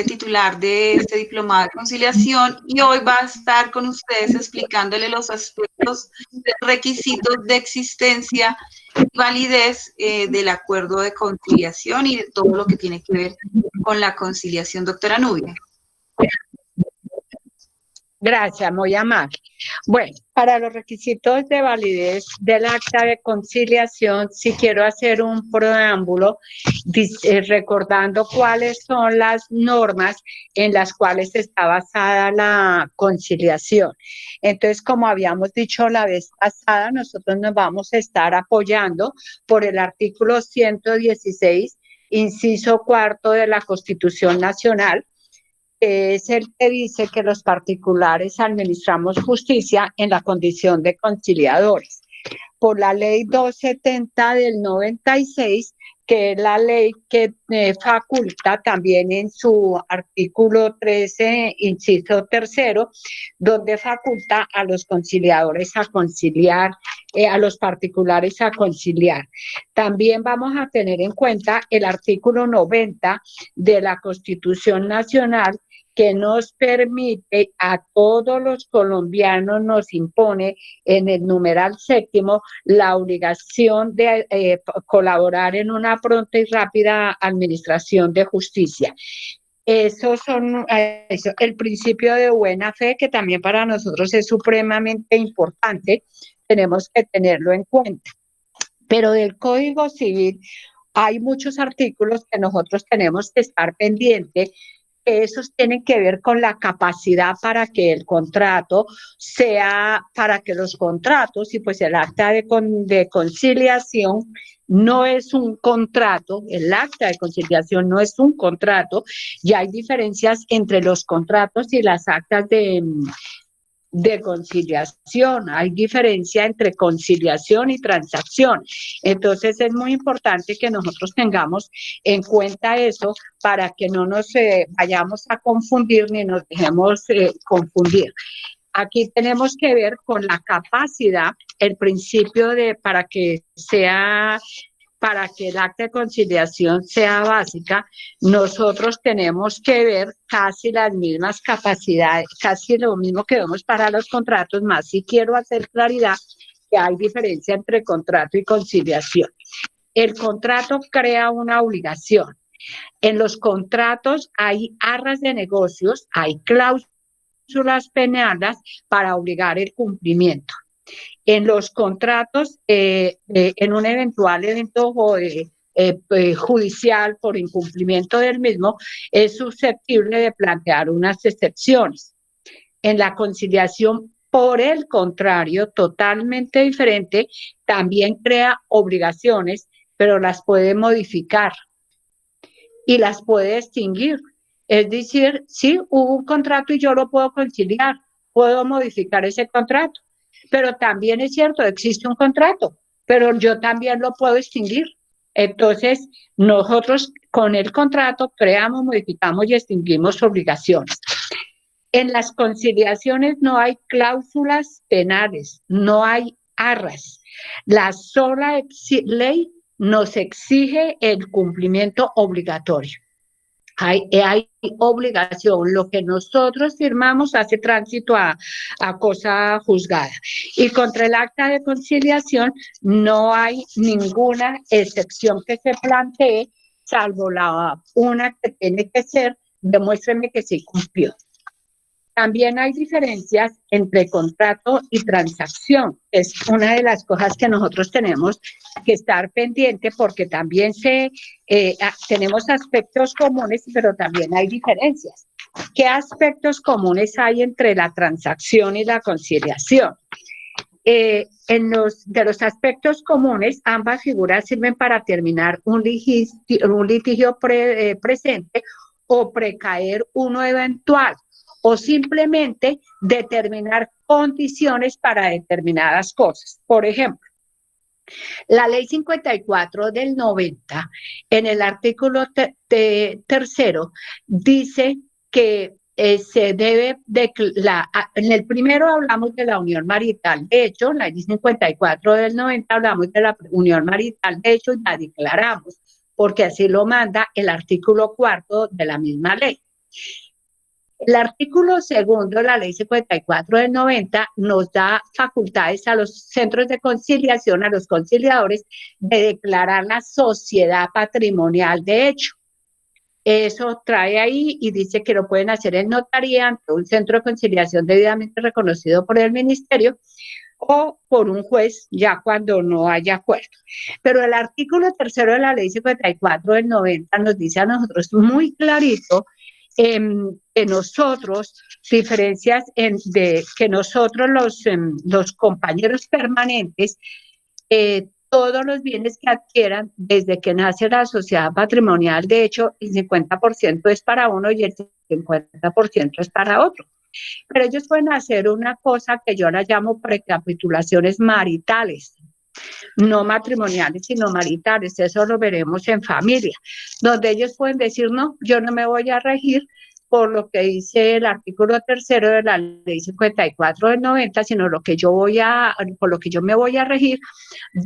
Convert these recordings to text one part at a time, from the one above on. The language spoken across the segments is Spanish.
titular de este diplomado de conciliación y hoy va a estar con ustedes explicándole los aspectos de requisitos de existencia y validez del acuerdo de conciliación y de todo lo que tiene que ver con la conciliación. Doctora Nubia. Gracias, muy amable. Bueno, para los requisitos de validez del acta de conciliación, sí quiero hacer un preámbulo recordando cuáles son las normas en las cuales está basada la conciliación. Entonces, como habíamos dicho la vez pasada, nosotros nos vamos a estar apoyando por el artículo 116, inciso cuarto de la Constitución Nacional, que es el que dice que los particulares administramos justicia en la condición de conciliadores. Por la ley 270 del 96, que es la ley que faculta también en su artículo 13, inciso tercero, donde faculta a los conciliadores a conciliar, a los particulares a conciliar. También vamos a tener en cuenta el artículo 90 de la Constitución Nacional, que nos permite a todos los colombianos, nos impone en el numeral séptimo la obligación de colaborar en una pronta y rápida administración de justicia. Eso son el principio de buena fe, que también para nosotros es supremamente importante, tenemos que tenerlo en cuenta. Pero del Código Civil hay muchos artículos que nosotros tenemos que estar pendientes. Esos tienen que ver con la capacidad para que el contrato sea, para que los contratos, y pues el acta de conciliación no es un contrato, el acta de conciliación no es un contrato, y hay diferencias entre los contratos y las actas de conciliación, hay diferencia entre conciliación y transacción. Entonces es muy importante que nosotros tengamos en cuenta eso para que no nos vayamos a confundir ni nos dejemos confundir. Aquí tenemos que ver con la capacidad, el principio de para que el acta de conciliación sea básica, nosotros tenemos que ver casi las mismas capacidades, casi lo mismo que vemos para los contratos, más si quiero hacer claridad que hay diferencia entre contrato y conciliación. El contrato crea una obligación. En los contratos hay arras de negocios, hay cláusulas penales para obligar el cumplimiento. En los contratos, en un eventual evento judicial por incumplimiento del mismo, es susceptible de plantear unas excepciones. En la conciliación, por el contrario, totalmente diferente, también crea obligaciones, pero las puede modificar y las puede extinguir. Es decir, sí, hubo un contrato y yo lo puedo conciliar, puedo modificar ese contrato. Pero también es cierto, existe un contrato, pero yo también lo puedo extinguir. Entonces, nosotros con el contrato creamos, modificamos y extinguimos obligaciones. En las conciliaciones no hay cláusulas penales, no hay arras. La sola ley nos exige el cumplimiento obligatorio. Hay obligación, lo que nosotros firmamos hace tránsito a cosa juzgada. Y contra el acta de conciliación no hay ninguna excepción que se plantee, salvo una que tiene que ser, demuéstreme que sí cumplió. También hay diferencias entre contrato y transacción. Es una de las cosas que nosotros tenemos que estar pendiente porque también tenemos aspectos comunes, pero también hay diferencias. ¿Qué aspectos comunes hay entre la transacción y la conciliación? De los aspectos comunes, ambas figuras sirven para terminar un litigio presente o precaer uno eventual, o simplemente determinar condiciones para determinadas cosas. Por ejemplo, la ley 54 del 90, en el artículo tercero, dice que se debe en el primero hablamos de la unión marital. De hecho, la ley 54 del 90 hablamos de la unión marital. De hecho, la declaramos, porque así lo manda el artículo cuarto de la misma ley. El artículo segundo de la Ley 54 del 90 nos da facultades a los centros de conciliación, a los conciliadores, de declarar la sociedad patrimonial de hecho. Eso trae ahí y dice que lo pueden hacer en notaría ante un centro de conciliación debidamente reconocido por el ministerio o por un juez ya cuando no haya acuerdo. Pero el artículo tercero de la Ley 54 del 90 nos dice a nosotros muy clarito que nosotros, diferencias de que nosotros los compañeros permanentes, todos los bienes que adquieran desde que nace la sociedad patrimonial, de hecho, el 50% es para uno y el 50% es para otro. Pero ellos pueden hacer una cosa que yo la llamo recapitulaciones maritales, no matrimoniales, sino maritales. Eso lo veremos en familia, donde ellos pueden decir, no, yo no me voy a regir por lo que dice el artículo tercero de la Ley 54 del 90, sino por lo que yo me voy a regir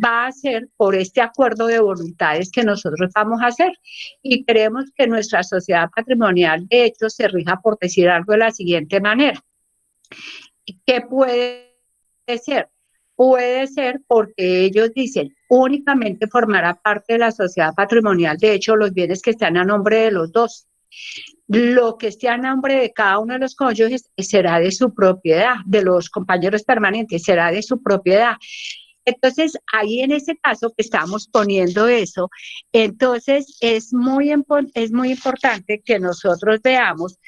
va a ser por este acuerdo de voluntades que nosotros vamos a hacer. Y queremos que nuestra sociedad patrimonial, de hecho, se rija por decir algo de la siguiente manera. ¿Qué puede ser? Puede ser porque ellos dicen, únicamente formará parte de la sociedad patrimonial, de hecho, los bienes que están a nombre de los dos. Lo que esté a nombre de cada uno de los cónyuges será de su propiedad, de los compañeros permanentes, será de su propiedad. Entonces, ahí en ese caso que estamos poniendo eso, entonces es muy importante que nosotros veamos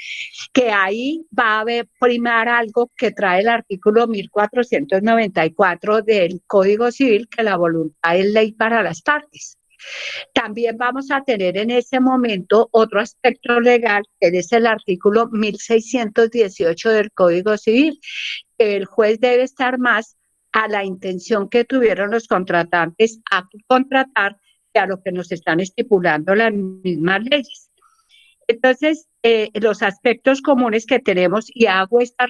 que ahí va a primar algo que trae el artículo 1494 del Código Civil, que la voluntad es ley para las partes. También vamos a tener en ese momento otro aspecto legal, que es el artículo 1618 del Código Civil, que el juez debe estar más a la intención que tuvieron los contratantes a contratar que a lo que nos están estipulando las mismas leyes. Entonces, los aspectos comunes que tenemos, y hago esta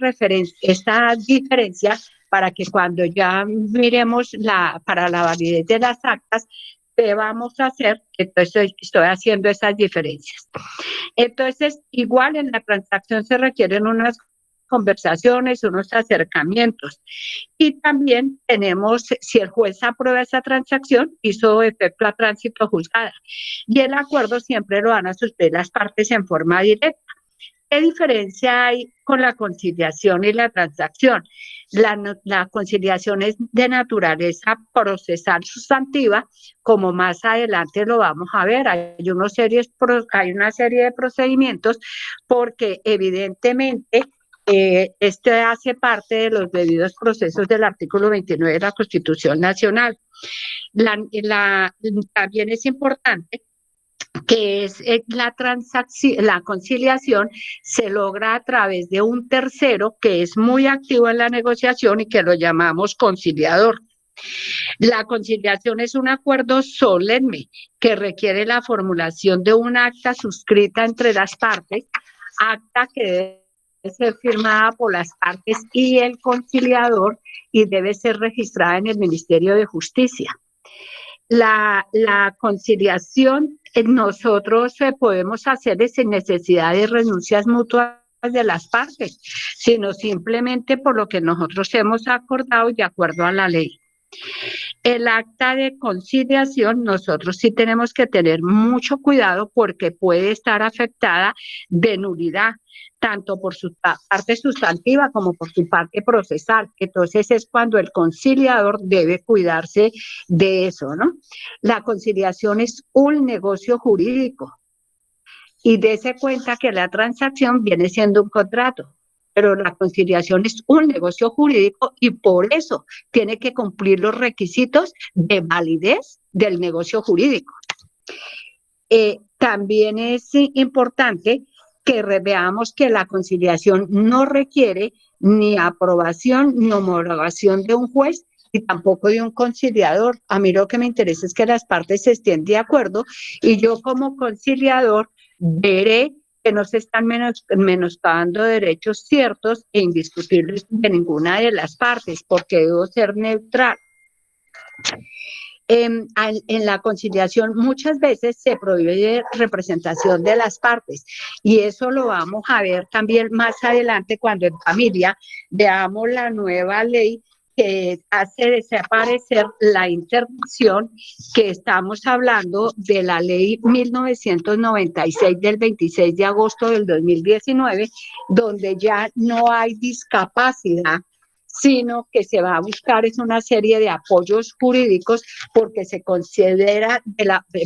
diferencia para que cuando ya miremos para la validez de las actas, ¿qué vamos a hacer? Entonces, estoy haciendo esas diferencias. Entonces, igual en la transacción se requieren unas conversaciones, unos acercamientos. Y también tenemos, si el juez aprueba esa transacción, hizo efecto a tránsito juzgada. Y el acuerdo siempre lo van a suscribir las partes en forma directa. ¿Qué diferencia hay con la conciliación y la transacción? La conciliación es de naturaleza procesal sustantiva, como más adelante lo vamos a ver. Hay una serie de procedimientos porque evidentemente este hace parte de los debidos procesos del artículo 29 de la Constitución Nacional. También es importante que es la conciliación se logra a través de un tercero que es muy activo en la negociación y que lo llamamos conciliador. La conciliación es un acuerdo solemne que requiere la formulación de un acta suscrita entre las partes, acta que debe ser firmada por las partes y el conciliador y debe ser registrada en el Ministerio de Justicia. La conciliación nosotros podemos hacerle sin necesidad de renuncias mutuas de las partes, sino simplemente por lo que nosotros hemos acordado y de acuerdo a la ley. El acta de conciliación, nosotros sí tenemos que tener mucho cuidado porque puede estar afectada de nulidad, tanto por su parte sustantiva como por su parte procesal. Entonces es cuando el conciliador debe cuidarse de eso, ¿no? La conciliación es un negocio jurídico y dése cuenta que la transacción viene siendo un contrato, pero la conciliación es un negocio jurídico y por eso tiene que cumplir los requisitos de validez del negocio jurídico. También es importante que veamos que la conciliación no requiere ni aprobación ni homologación de un juez y tampoco de un conciliador. A mí lo que me interesa es que las partes estén de acuerdo y yo como conciliador veré que no se están menoscabando derechos ciertos e indiscutibles de ninguna de las partes, porque debo ser neutral. En la conciliación muchas veces se prohíbe representación de las partes y eso lo vamos a ver también más adelante cuando en familia veamos la nueva ley que hace desaparecer la interdicción, que estamos hablando de la ley 1996 del 26 de agosto del 2019, donde ya no hay discapacidad, sino que se va a buscar es una serie de apoyos jurídicos porque se considera,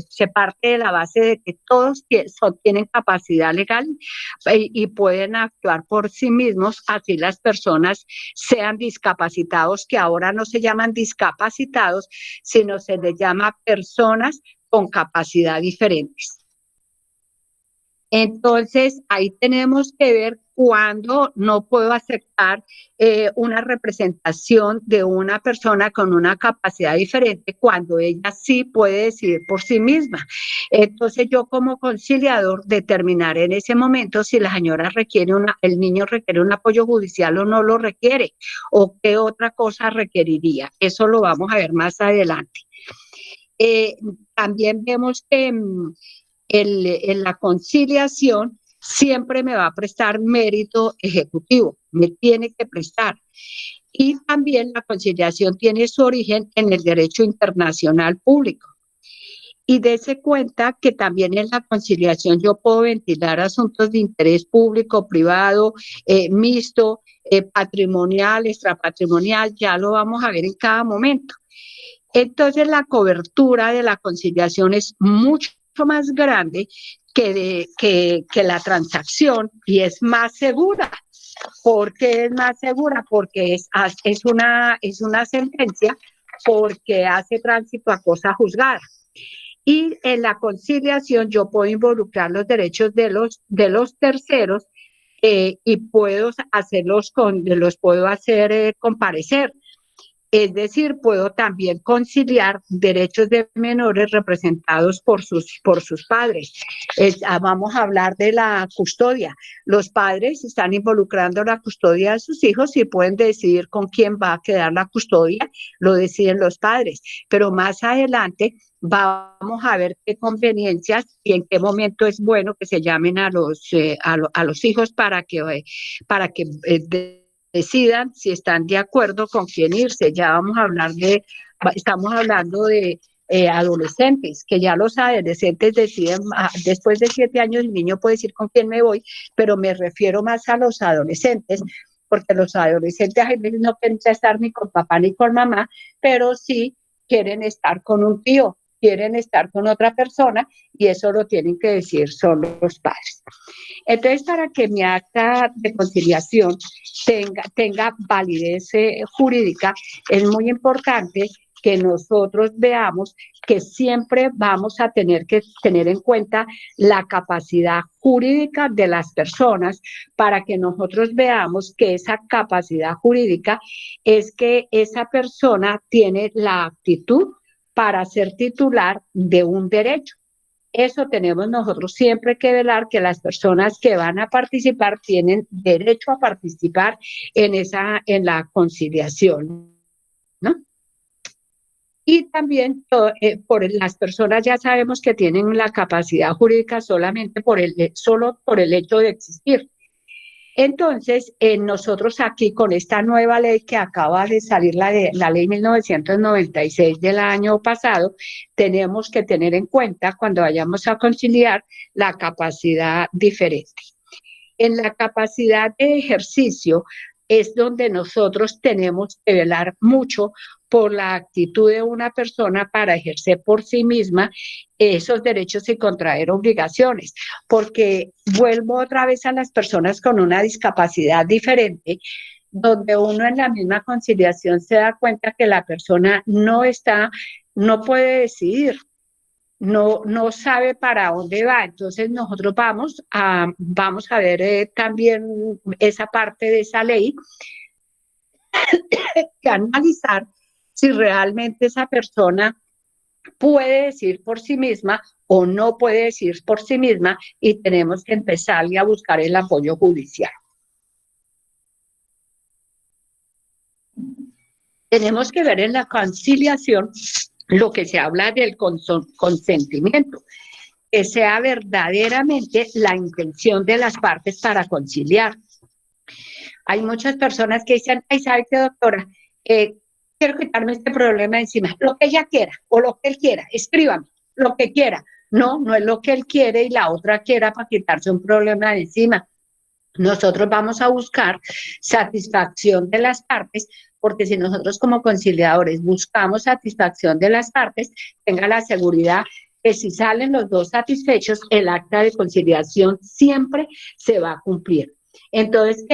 se parte de la base de que todos tienen capacidad legal y pueden actuar por sí mismos, así las personas sean discapacitados, que ahora no se llaman discapacitados, sino se les llama personas con capacidad diferentes. Entonces, ahí tenemos que ver cuándo no puedo aceptar una representación de una persona con una capacidad diferente, cuando ella sí puede decidir por sí misma. Entonces, yo como conciliador determinaré en ese momento si la señora requiere el niño requiere un apoyo judicial o no lo requiere, o qué otra cosa requeriría. Eso lo vamos a ver más adelante. También vemos que en la conciliación siempre me va a prestar mérito ejecutivo, me tiene que prestar. Y también la conciliación tiene su origen en el derecho internacional público. Y dése cuenta que también en la conciliación yo puedo ventilar asuntos de interés público, privado, mixto, patrimonial, extrapatrimonial, ya lo vamos a ver en cada momento. Entonces la cobertura de la conciliación es mucho más grande que la transacción y es más segura. ¿Por qué es más segura? Porque es una sentencia, porque hace tránsito a cosa juzgada. Y en la conciliación yo puedo involucrar los derechos de los terceros y puedo los puedo hacer comparecer. Es decir, puedo también conciliar derechos de menores representados por sus padres. Vamos a hablar de la custodia. Los padres están involucrando la custodia de sus hijos y pueden decidir con quién va a quedar la custodia, lo deciden los padres. Pero más adelante vamos a ver qué conveniencias y en qué momento es bueno que se llamen a los hijos para que decidan si están de acuerdo con quién irse. Ya estamos hablando de adolescentes, que ya los adolescentes deciden, después de 7 años el niño puede decir con quién me voy, pero me refiero más a los adolescentes, porque los adolescentes a veces no quieren estar ni con papá ni con mamá, pero sí quieren estar con un tío, quieren estar con otra persona, y eso lo tienen que decir solo los padres. Entonces, para que mi acta de conciliación tenga validez jurídica, es muy importante que nosotros veamos que siempre vamos a tener que tener en cuenta la capacidad jurídica de las personas, para que nosotros veamos que esa capacidad jurídica es que esa persona tiene la aptitud para ser titular de un derecho. Eso tenemos nosotros siempre que velar, que las personas que van a participar tienen derecho a participar en la conciliación, ¿no? Y también por las personas ya sabemos que tienen la capacidad jurídica solamente solo por el hecho de existir. Entonces, nosotros aquí con esta nueva ley que acaba de salir, la ley 1996 del año pasado, tenemos que tener en cuenta cuando vayamos a conciliar la capacidad diferente. En la capacidad de ejercicio es donde nosotros tenemos que velar mucho por la actitud de una persona para ejercer por sí misma esos derechos y contraer obligaciones, porque vuelvo otra vez a las personas con una discapacidad diferente, donde uno en la misma conciliación se da cuenta que la persona no puede decidir, no sabe para dónde va. Entonces nosotros vamos a ver también esa parte de esa ley, que analizar si realmente esa persona puede decir por sí misma o no puede decir por sí misma, y tenemos que empezar a buscar el apoyo judicial. Tenemos que ver en la conciliación lo que se habla del consentimiento, que sea verdaderamente la intención de las partes para conciliar. Hay muchas personas que dicen, ay, ¿sabe qué, doctora? Quiero quitarme este problema de encima, lo que ella quiera o lo que él quiera, escríbame, lo que quiera. No, no es lo que él quiere y la otra quiera para quitarse un problema de encima. Nosotros vamos a buscar satisfacción de las partes, porque si nosotros como conciliadores buscamos satisfacción de las partes, tenga la seguridad que si salen los dos satisfechos, el acta de conciliación siempre se va a cumplir. Entonces,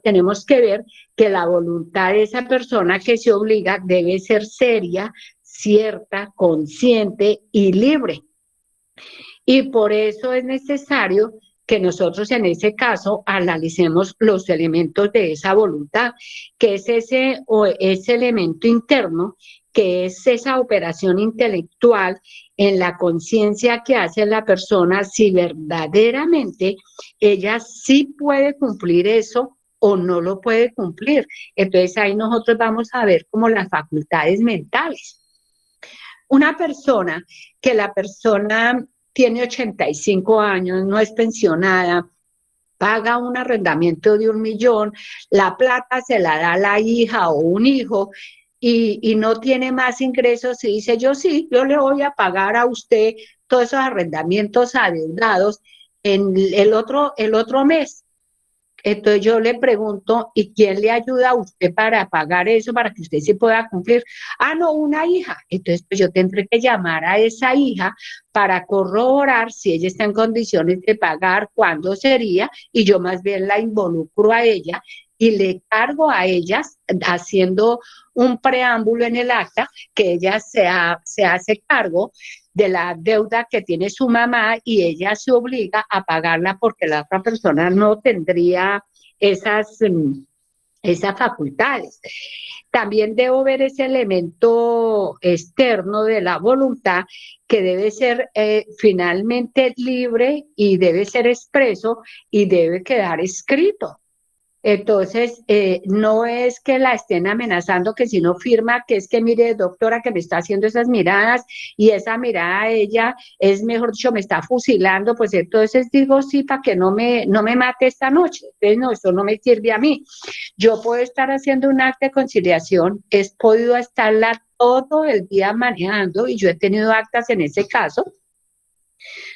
tenemos que ver que la voluntad de esa persona que se obliga debe ser seria, cierta, consciente y libre. Y por eso es necesario que nosotros en ese caso analicemos los elementos de esa voluntad, que es ese elemento interno, que es esa operación intelectual en la conciencia que hace la persona, si verdaderamente ella sí puede cumplir eso o no lo puede cumplir. Entonces ahí nosotros vamos a ver como las facultades mentales. Una persona que la persona tiene 85 años, no es pensionada, paga un arrendamiento de 1 millón, la plata se la da la hija o un hijo y no tiene más ingresos y dice, yo sí, yo le voy a pagar a usted todos esos arrendamientos adeudados en el otro mes. Entonces yo le pregunto, ¿y quién le ayuda a usted para pagar eso, para que usted sí pueda cumplir? Ah, no, una hija. Entonces pues yo tendré que llamar a esa hija para corroborar si ella está en condiciones de pagar, cuándo sería, y yo más bien la involucro a ella y le cargo a ellas, haciendo un preámbulo en el acta, que ella se hace cargo de la deuda que tiene su mamá y ella se obliga a pagarla porque la otra persona no tendría esas facultades. También debo ver ese elemento externo de la voluntad que debe ser finalmente libre y debe ser expreso y debe quedar escrito. Entonces, no es que la estén amenazando, que si no firma, que es que mire, doctora, que me está haciendo esas miradas y esa mirada ella es, mejor dicho, me está fusilando, pues entonces digo sí para que no me mate esta noche. Entonces, no, eso no me sirve a mí. Yo puedo estar haciendo un acta de conciliación, he podido estarla todo el día manejando y yo he tenido actas en ese caso,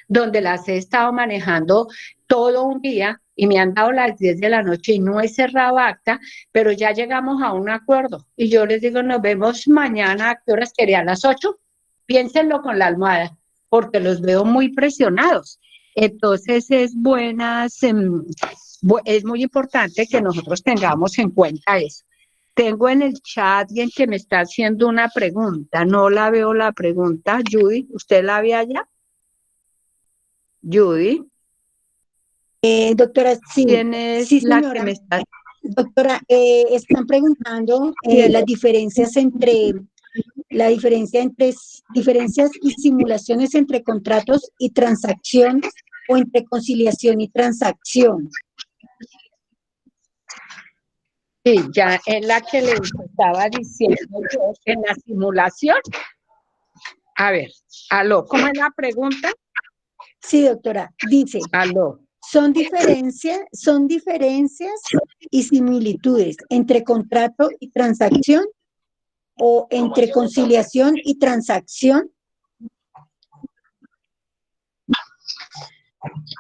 donde las he estado manejando todo un día y me han dado las 10 de la noche y no he cerrado acta, pero ya llegamos a un acuerdo y yo les digo, nos vemos mañana, ¿a qué horas querían? ¿Las 8? Piénsenlo con la almohada, porque los veo muy presionados. Entonces es muy importante que nosotros tengamos en cuenta eso. Tengo en el chat alguien que me está haciendo una pregunta, no la veo la pregunta. Judy, ¿usted la ve allá? Judy. Doctora, sí, ¿Quién es sí, la señora. que me está? Doctora, están preguntando las diferencias entre diferencias y simulaciones entre contratos y transacción o entre conciliación y transacción. Sí, ya es la que les estaba diciendo yo en la simulación. A ver, aló, ¿cómo es la pregunta? Sí, doctora, dice, aló. Son diferencias y similitudes entre contrato y transacción o entre conciliación y transacción.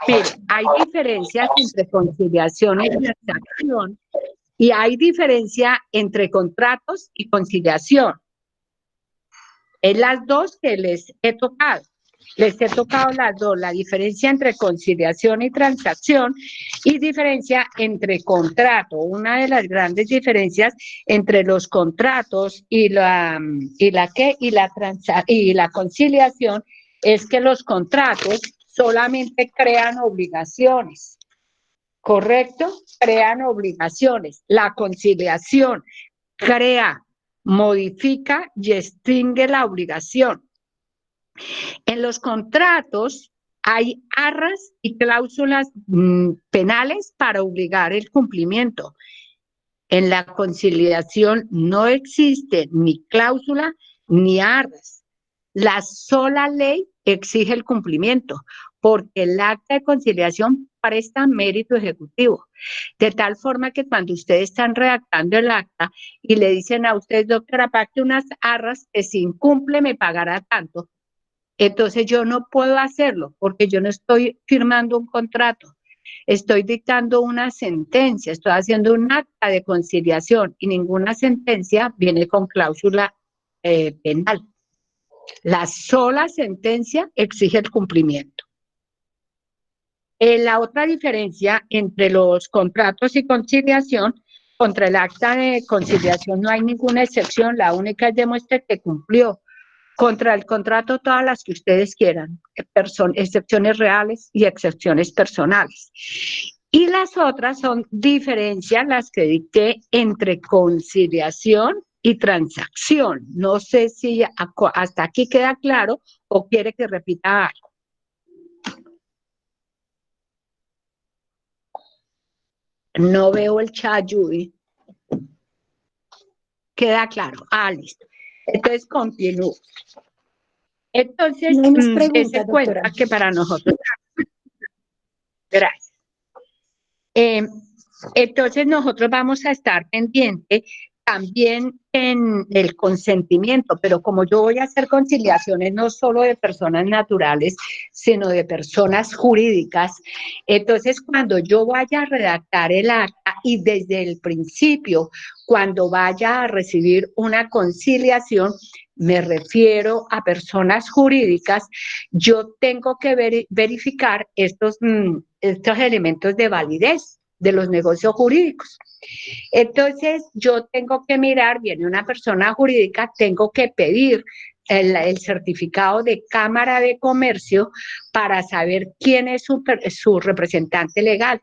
Mire, hay diferencias entre conciliación y transacción y hay diferencia entre contratos y conciliación. Es las dos que les he tocado. Les he tocado las dos, la diferencia entre conciliación y transacción y diferencia entre contrato. Una de las grandes diferencias entre los contratos y la conciliación es que los contratos solamente crean obligaciones, ¿correcto? Crean obligaciones. La conciliación crea, modifica y extingue la obligación. En los contratos hay arras y cláusulas penales para obligar el cumplimiento. En la conciliación no existe ni cláusula ni arras. La sola ley exige el cumplimiento, porque el acta de conciliación presta mérito ejecutivo, de tal forma que cuando ustedes están redactando el acta y le dicen a ustedes, doctora, pacte unas arras que si incumple me pagará tanto, entonces yo no puedo hacerlo porque yo no estoy firmando un contrato, estoy dictando una sentencia, estoy haciendo un acta de conciliación y ninguna sentencia viene con cláusula penal. La sola sentencia exige el cumplimiento. La otra diferencia entre los contratos y conciliación, contra el acta de conciliación no hay ninguna excepción, la única es demuestre que cumplió. Contra el contrato, todas las que ustedes quieran, excepciones reales y excepciones personales. Y las otras son diferencias, las que dicté entre conciliación y transacción. No sé si hasta aquí queda claro o quiere que repita algo. No veo el chat, Judy. Queda claro. Listo. Entonces, continúo. Entonces, no hay más preguntas, se cuenta doctora. que para nosotros... Gracias. Entonces, nosotros vamos a estar pendientes también en el consentimiento, pero como yo voy a hacer conciliaciones no solo de personas naturales, sino de personas jurídicas, entonces cuando yo vaya a redactar el acta y desde el principio, cuando vaya a recibir una conciliación, me refiero a personas jurídicas, yo tengo que verificar estos elementos de validez de los negocios jurídicos. Entonces, yo tengo que mirar, viene una persona jurídica, tengo que pedir el certificado de Cámara de Comercio para saber quién es su representante legal.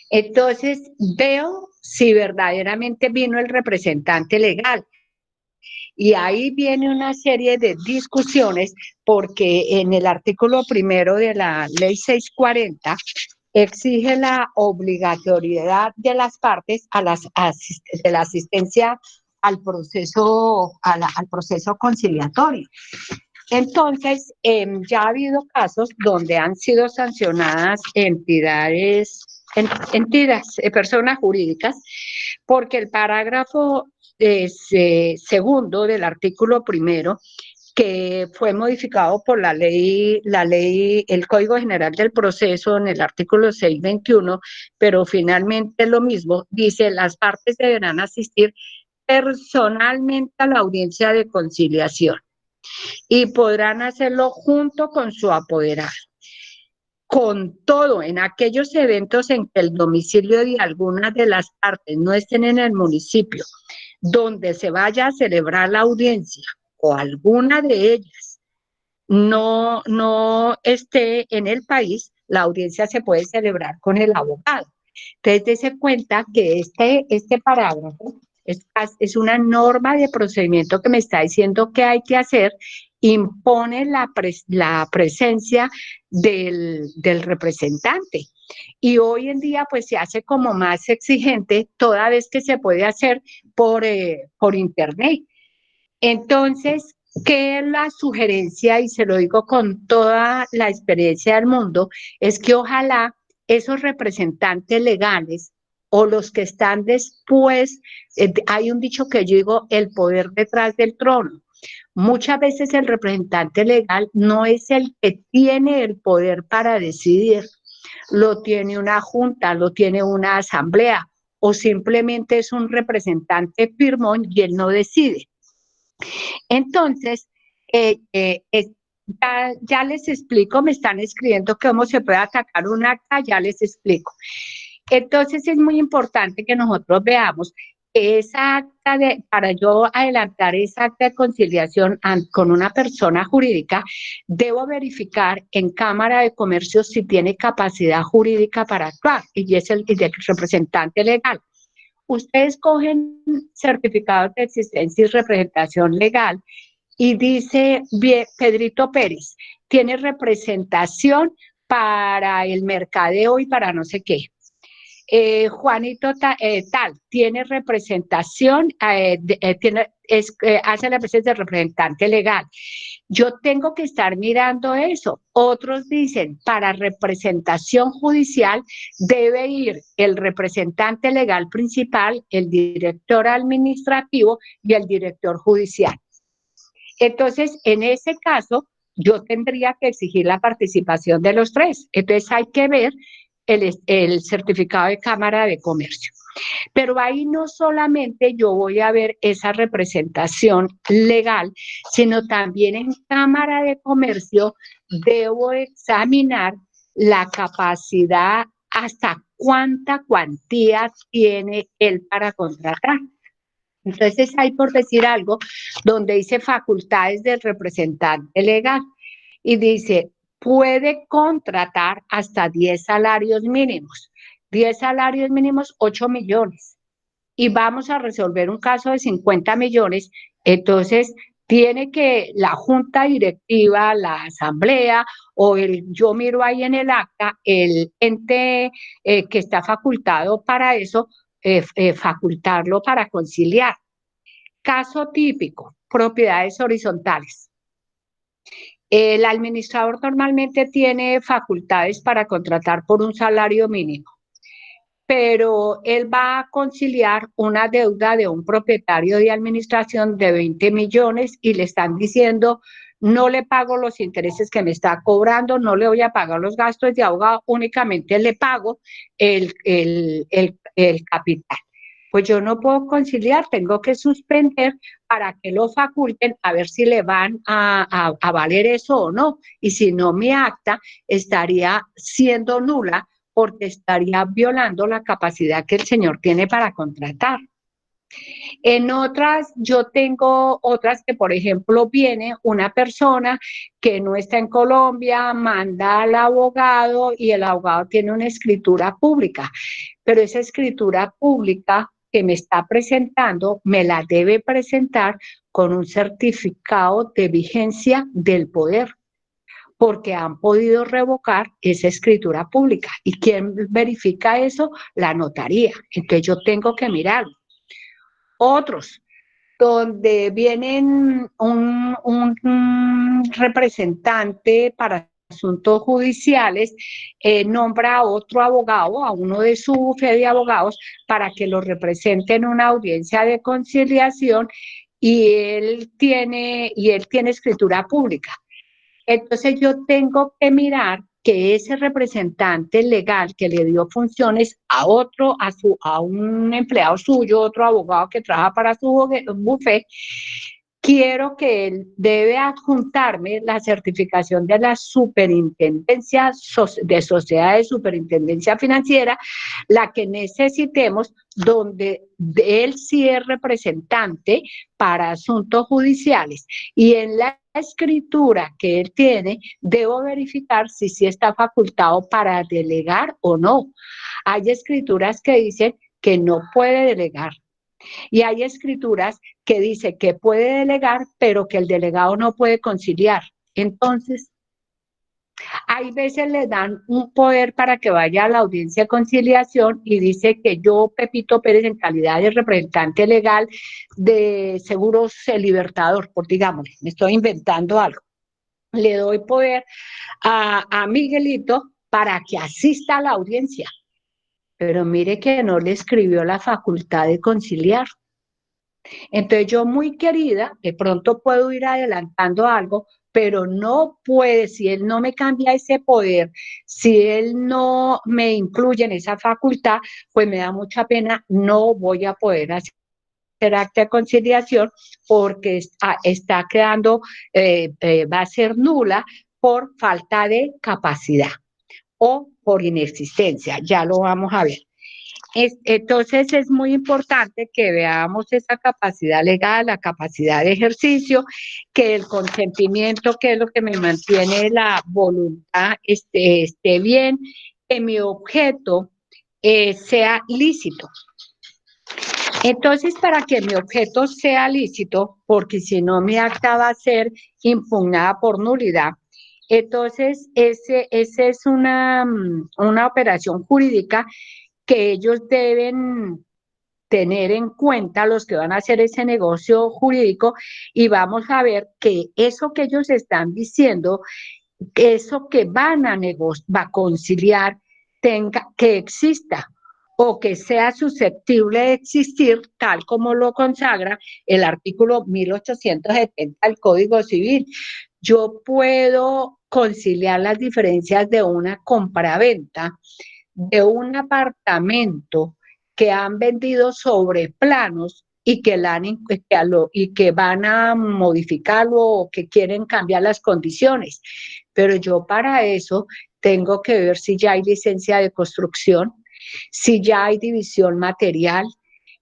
Entonces, veo si verdaderamente vino el representante legal. Y ahí viene una serie de discusiones porque en el artículo 1 de la ley 640 exige la obligatoriedad de las partes de la asistencia al proceso conciliatorio. Entonces, ya ha habido casos donde han sido sancionadas personas jurídicas, porque el parágrafo segundo del artículo 1, que fue modificado por la ley, el Código General del Proceso en el artículo 621, pero finalmente lo mismo, dice, las partes deberán asistir personalmente a la audiencia de conciliación y podrán hacerlo junto con su apoderado. Con todo, en aquellos eventos en que el domicilio de algunas de las partes no estén en el municipio donde se vaya a celebrar la audiencia o alguna de ellas no esté en el país, la audiencia se puede celebrar con el abogado. Entonces, dése cuenta que este parágrafo es una norma de procedimiento que me está diciendo que hay que hacer, impone la presencia del representante. Y hoy en día pues se hace como más exigente toda vez que se puede hacer por internet. Entonces, ¿qué es la sugerencia? Y se lo digo con toda la experiencia del mundo, es que ojalá esos representantes legales o los que están después, hay un dicho que yo digo, el poder detrás del trono. Muchas veces el representante legal no es el que tiene el poder para decidir, lo tiene una junta, lo tiene una asamblea o simplemente es un representante firmón y él no decide. Entonces, ya les explico, me están escribiendo cómo se puede atacar un acta, ya les explico. Entonces, es muy importante que nosotros veamos que esa acta para yo adelantar esa acta de conciliación con una persona jurídica, debo verificar en Cámara de Comercio si tiene capacidad jurídica para actuar, y es el representante legal. Ustedes cogen certificados de existencia y representación legal y dice Pedrito Pérez, tiene representación para el mercadeo y para no sé qué. Juanito tal, tiene representación, tiene hace la presencia del representante legal. Yo tengo que estar mirando eso. Otros dicen, para representación judicial debe ir el representante legal principal, el director administrativo y el director judicial. Entonces, en ese caso, yo tendría que exigir la participación de los tres. Entonces, hay que ver el certificado de Cámara de Comercio. Pero ahí no solamente yo voy a ver esa representación legal, sino también en Cámara de Comercio debo examinar la capacidad, hasta cuánta cuantía tiene él para contratar. Entonces hay, por decir algo, donde dice facultades del representante legal y dice, puede contratar hasta 10 salarios mínimos. 10 salarios mínimos, 8 millones. Y vamos a resolver un caso de 50 millones, entonces tiene que la junta directiva, la asamblea o yo miro ahí en el acta, el ente que está facultado para eso, facultarlo para conciliar. Caso típico, propiedades horizontales. El administrador normalmente tiene facultades para contratar por un salario mínimo, pero él va a conciliar una deuda de un propietario de administración de 20 millones y le están diciendo, no le pago los intereses que me está cobrando, no le voy a pagar los gastos de abogado, únicamente le pago el capital. Pues yo no puedo conciliar, tengo que suspender para que lo faculten a ver si le van a valer eso o no. Y si no, mi acta estaría siendo nula porque estaría violando la capacidad que el señor tiene para contratar. En otras, yo tengo otras que, por ejemplo, viene una persona que no está en Colombia, manda al abogado y el abogado tiene una escritura pública, pero esa escritura pública que me está presentando, me la debe presentar con un certificado de vigencia del poder, porque han podido revocar esa escritura pública. ¿Y quién verifica eso? La notaría. Entonces yo tengo que mirarlo. Otros, donde vienen un representante para asuntos judiciales, nombra a otro abogado, a uno de su bufete de abogados, para que lo represente en una audiencia de conciliación y él tiene escritura pública. Entonces yo tengo que mirar que ese representante legal que le dio funciones a otro, a un empleado suyo, otro abogado que trabaja para su bufete, quiero que él debe adjuntarme la certificación de la superintendencia de sociedad de superintendencia financiera, la que necesitemos, donde él sí es representante para asuntos judiciales. Y en la escritura que él tiene, debo verificar si sí está facultado para delegar o no. Hay escrituras que dicen que no puede delegar. Y hay escrituras que dice que puede delegar, pero que el delegado no puede conciliar. Entonces, hay veces le dan un poder para que vaya a la audiencia de conciliación y dice que yo, Pepito Pérez, en calidad de representante legal de Seguros Libertador, por digamos, me estoy inventando algo, le doy poder a Miguelito para que asista a la audiencia. Pero mire que no le escribió la facultad de conciliar. Entonces yo muy querida, de pronto puedo ir adelantando algo, pero no puede, si él no me cambia ese poder, si él no me incluye en esa facultad, pues me da mucha pena, no voy a poder hacer acta de conciliación porque está quedando, va a ser nula por falta de capacidad o por inexistencia, ya lo vamos a ver. Entonces es muy importante que veamos esa capacidad legal, la capacidad de ejercicio, que el consentimiento, que es lo que me mantiene la voluntad, esté bien, que mi objeto sea lícito. Entonces, para que mi objeto sea lícito, porque si no mi acta va a ser impugnada por nulidad, entonces ese es una operación jurídica que ellos deben tener en cuenta los que van a hacer ese negocio jurídico y vamos a ver que eso que ellos están diciendo, eso que van a va a conciliar, tenga que exista o que sea susceptible de existir, tal como lo consagra el artículo 1870 del Código Civil. Yo puedo conciliar las diferencias de una compraventa de un apartamento que han vendido sobre planos y que, y que van a modificarlo o que quieren cambiar las condiciones. Pero yo para eso tengo que ver si ya hay licencia de construcción, si ya hay división material,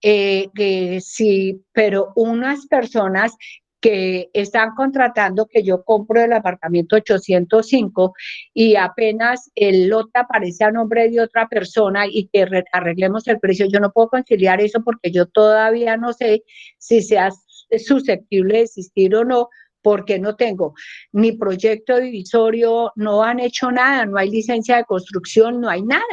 sí, pero unas personas que están contratando que yo compro el apartamento 805 y apenas el lote aparece a nombre de otra persona y que arreglemos el precio, yo no puedo conciliar eso porque yo todavía no sé si sea susceptible de existir o no, porque no tengo ni proyecto divisorio, no han hecho nada, no hay licencia de construcción, no hay nada.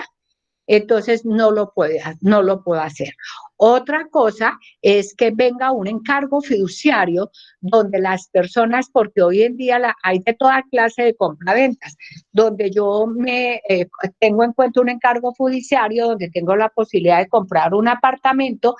Entonces no lo puedo hacer. Otra cosa es que venga un encargo fiduciario donde las personas, porque hoy en día hay de toda clase de compraventas, donde yo tengo en cuenta un encargo fiduciario donde tengo la posibilidad de comprar un apartamento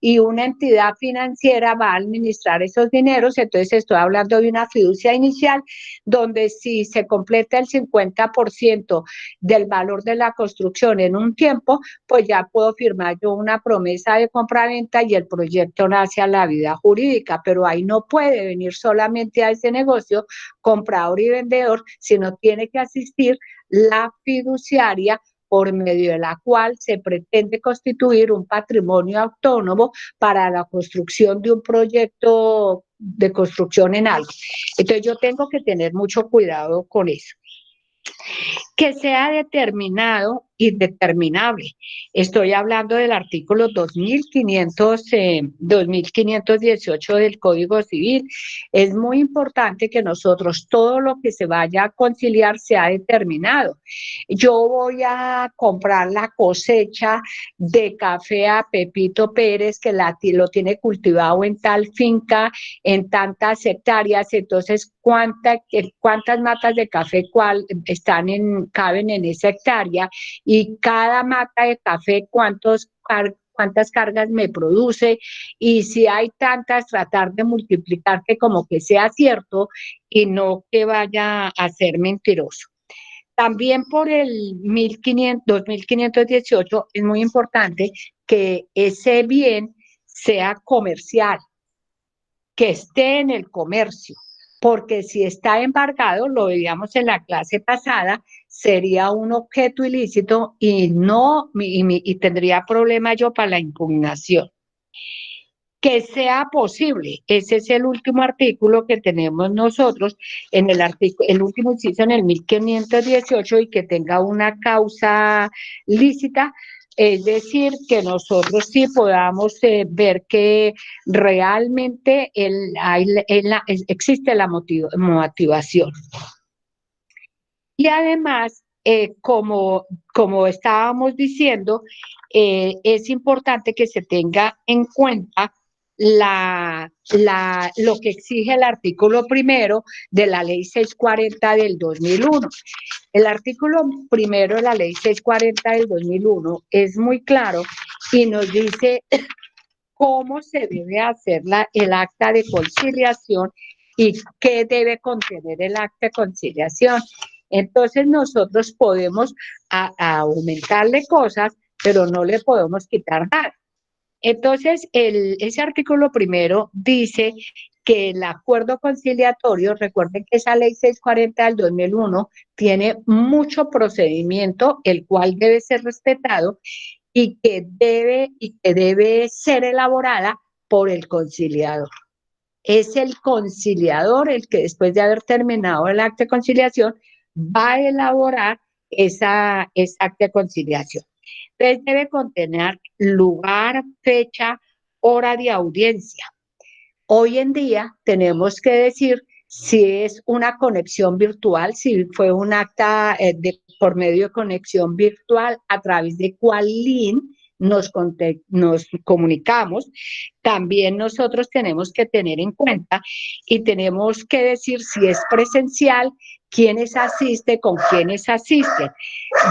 y una entidad financiera va a administrar esos dineros, entonces estoy hablando de una fiducia inicial donde si se completa el 50% del valor de la construcción en un tiempo, pues ya puedo firmar yo una promesa de compraventa y el proyecto nace a la vida jurídica, pero ahí no puede venir solamente a ese negocio comprador y vendedor, sino tiene que asistir la fiduciaria por medio de la cual se pretende constituir un patrimonio autónomo para la construcción de un proyecto de construcción en algo. Entonces yo tengo que tener mucho cuidado con eso. Que sea determinado y determinable. Estoy hablando del artículo 2518 del Código Civil. Es muy importante que nosotros todo lo que se vaya a conciliar sea determinado. Yo voy a comprar la cosecha de café a Pepito Pérez, que lo tiene cultivado en tal finca, en tantas hectáreas, entonces cuántas matas de café caben en esa hectárea y cada mata de café cuántas cargas me produce y si hay tantas, tratar de multiplicar que como que sea cierto y no que vaya a ser mentiroso. También por el 2518 es muy importante que ese bien sea comercial, que esté en el comercio, porque si está embargado, lo veíamos en la clase pasada, sería un objeto ilícito y tendría problema yo para la impugnación. Que sea posible, ese es el último artículo que tenemos nosotros, el último inciso en el 1518 y que tenga una causa lícita, es decir, que nosotros sí podamos ver que realmente existe la motivación. Y además, como estábamos diciendo, es importante que se tenga en cuenta lo que exige el artículo primero de la ley 640 del 2001. El artículo primero de la ley 640 del 2001 es muy claro y nos dice cómo se debe hacer el acta de conciliación y qué debe contener el acta de conciliación. Entonces nosotros podemos aumentarle cosas, pero no le podemos quitar nada. Entonces, ese artículo primero dice que el acuerdo conciliatorio, recuerden que esa ley 640 del 2001 tiene mucho procedimiento, el cual debe ser respetado y que debe ser elaborada por el conciliador. Es el conciliador el que después de haber terminado el acta de conciliación va a elaborar esa acta de conciliación. Entonces debe contener lugar, fecha, hora de audiencia. Hoy en día tenemos que decir si es una conexión virtual, si fue un acta por medio de conexión virtual, a través de cuál link nos comunicamos, también nosotros tenemos que tener en cuenta y tenemos que decir si es presencial, quiénes asisten, con quiénes asisten.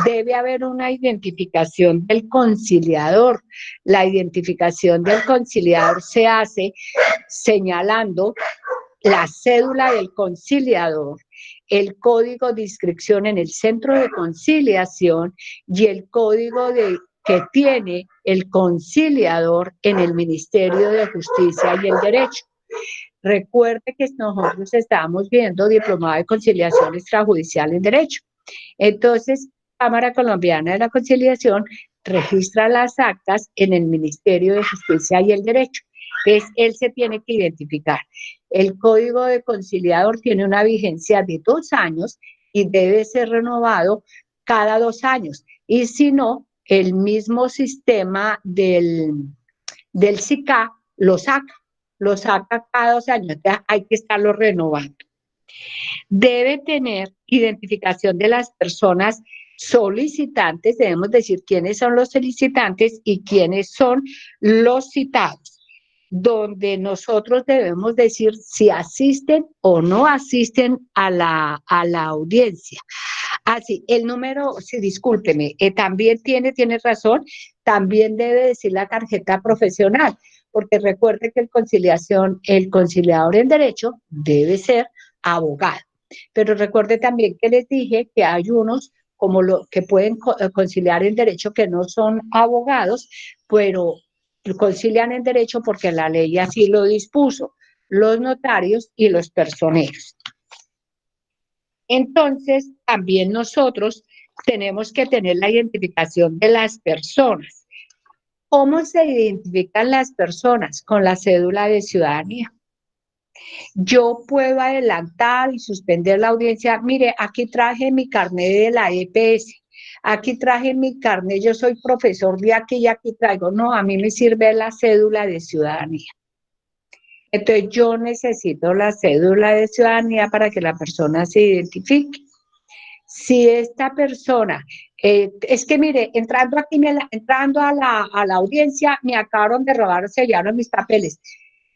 Debe haber una identificación del conciliador. La identificación del conciliador se hace señalando la cédula del conciliador, el código de inscripción en el centro de conciliación y el código que tiene el conciliador en el Ministerio de Justicia y el Derecho. Recuerde que nosotros estábamos viendo Diplomado de Conciliación Extrajudicial en Derecho. Entonces, Cámara Colombiana de la Conciliación registra las actas en el Ministerio de Justicia y el Derecho. Entonces, él se tiene que identificar. El Código de Conciliador tiene una vigencia de 2 años y debe ser renovado cada 2 años. Y si no, el mismo sistema del SICA lo saca cada 2 años. Entonces, hay que estarlo renovando. Debe tener identificación de las personas solicitantes, debemos decir quiénes son los solicitantes y quiénes son los citados, donde nosotros debemos decir si asisten o no asisten a la audiencia. Así, el número, sí, discúlpeme, también tiene razón, también debe decir la tarjeta profesional, porque recuerde que el conciliador en derecho debe ser abogado. Pero recuerde también que les dije que hay unos como los que pueden conciliar en derecho que no son abogados, pero concilian en derecho porque la ley así lo dispuso, los notarios y los personeros. Entonces, también nosotros tenemos que tener la identificación de las personas. ¿Cómo se identifican las personas? Con la cédula de ciudadanía. Yo puedo adelantar y suspender la audiencia. Mire, aquí traje mi carnet de la EPS, aquí traje mi carnet, yo soy profesor de aquí y aquí traigo. No, a mí me sirve la cédula de ciudadanía. Entonces, yo necesito la cédula de ciudadanía para que la persona se identifique. Si esta persona, es que mire, entrando a la audiencia, me acabaron de robar o sellaron mis papeles.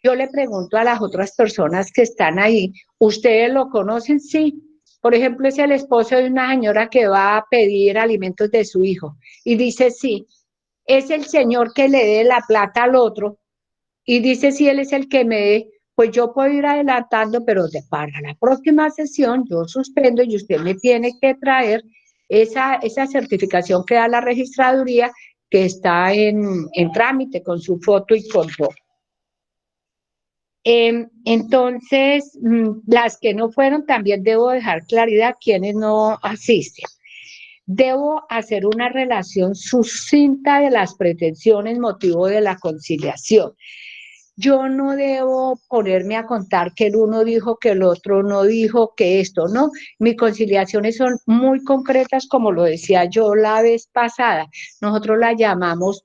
Yo le pregunto a las otras personas que están ahí, ¿ustedes lo conocen? Sí. Por ejemplo, es el esposo de una señora que va a pedir alimentos de su hijo y dice sí. Es el señor que le dé la plata al otro y dice si él es el que me dé, pues yo puedo ir adelantando, pero para la próxima sesión yo suspendo y usted me tiene que traer esa certificación que da la registraduría que está en trámite con su foto y con todo. Entonces, las que no fueron, también debo dejar claridad quiénes no asisten. Debo hacer una relación sucinta de las pretensiones motivo de la conciliación. Yo no debo ponerme a contar que el uno dijo, que el otro no dijo, que esto, no. Mis conciliaciones son muy concretas, como lo decía yo la vez pasada. Nosotros la llamamos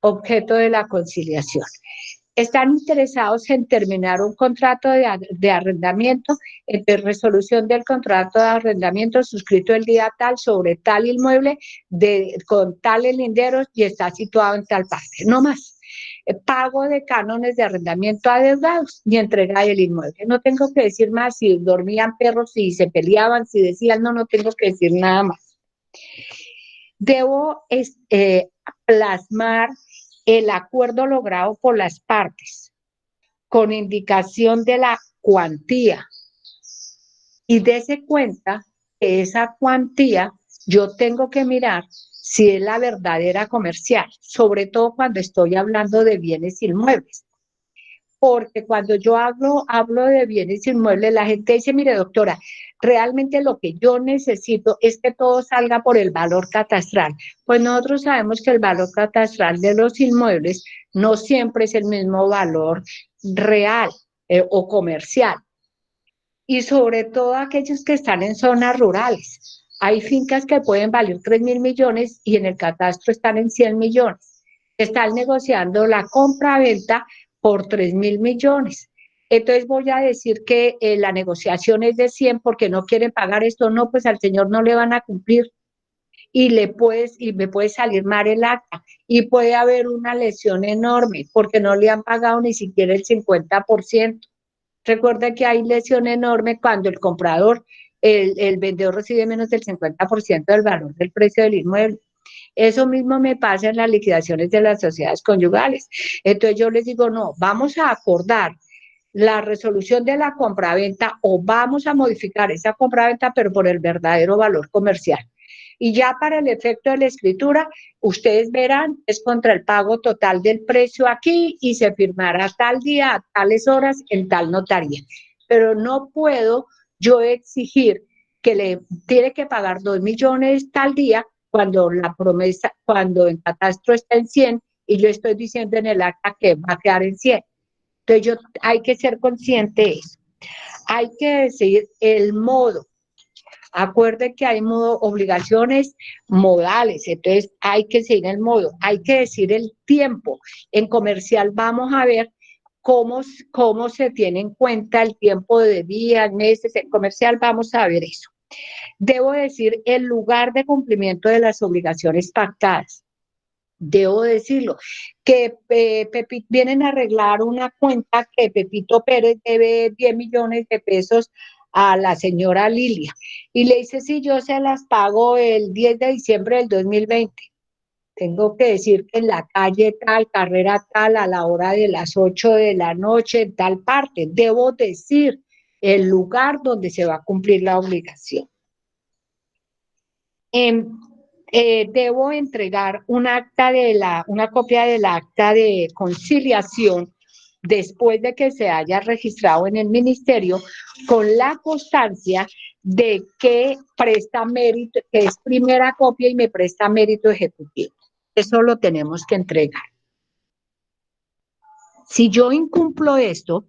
objeto de la conciliación. Están interesados en terminar un contrato de arrendamiento, resolución del contrato de arrendamiento suscrito el día tal sobre tal inmueble con tales linderos y está situado en tal parte, no más. Pago de cánones de arrendamiento adeudados y entrega del inmueble. No tengo que decir más si dormían perros, si se peleaban, si decían no tengo que decir nada más. Debo plasmar el acuerdo logrado por las partes, con indicación de la cuantía, y dése cuenta que esa cuantía yo tengo que mirar si es la verdadera comercial, sobre todo cuando estoy hablando de bienes inmuebles. Porque cuando yo hablo de bienes inmuebles, la gente dice, mire doctora, realmente lo que yo necesito es que todo salga por el valor catastral. Pues nosotros sabemos que el valor catastral de los inmuebles no siempre es el mismo valor real o comercial. Y sobre todo aquellos que están en zonas rurales. Hay fincas que pueden valer 3.000 millones y en el catastro están en 100 millones. Están negociando la compra-venta por 3.000 millones. Entonces voy a decir que la negociación es de 100 porque no quieren pagar esto, no, pues al señor no le van a cumplir. y me puede salir mal el acta y puede haber una lesión enorme porque no le han pagado ni siquiera el 50%. Recuerda que hay lesión enorme cuando el comprador, el vendedor recibe menos del 50% del valor del precio del inmueble. Eso mismo me pasa en las liquidaciones de las sociedades conyugales. Entonces yo les digo, no, vamos a acordar la resolución de la compraventa o vamos a modificar esa compraventa, pero por el verdadero valor comercial. Y ya para el efecto de la escritura, ustedes verán, es contra el pago total del precio aquí y se firmará tal día, a tales horas, en tal notaría. Pero no puedo yo exigir que le tiene que pagar 2 millones tal día cuando la promesa, cuando en catastro está en 100 y yo estoy diciendo en el acta que va a quedar en 100. Entonces hay que ser consciente de eso. Hay que decir el modo. Acuerde que hay obligaciones modales, entonces hay que seguir el modo, hay que decir el tiempo. En comercial vamos a ver cómo se tiene en cuenta el tiempo de días, meses. En comercial vamos a ver eso. Debo decir el lugar de cumplimiento de las obligaciones pactadas. Debo decirlo, que vienen a arreglar una cuenta que Pepito Pérez debe 10 millones de pesos a la señora Lilia. Y le dice, sí, yo se las pago el 10 de diciembre del 2020. Tengo que decir que en la calle tal, carrera tal, a la hora de las 8 de la noche, en tal parte. Debo decir el lugar donde se va a cumplir la obligación. Debo entregar una copia del acta de conciliación después de que se haya registrado en el ministerio con la constancia de que presta mérito, que es primera copia y me presta mérito ejecutivo. Eso lo tenemos que entregar. Si yo incumplo esto,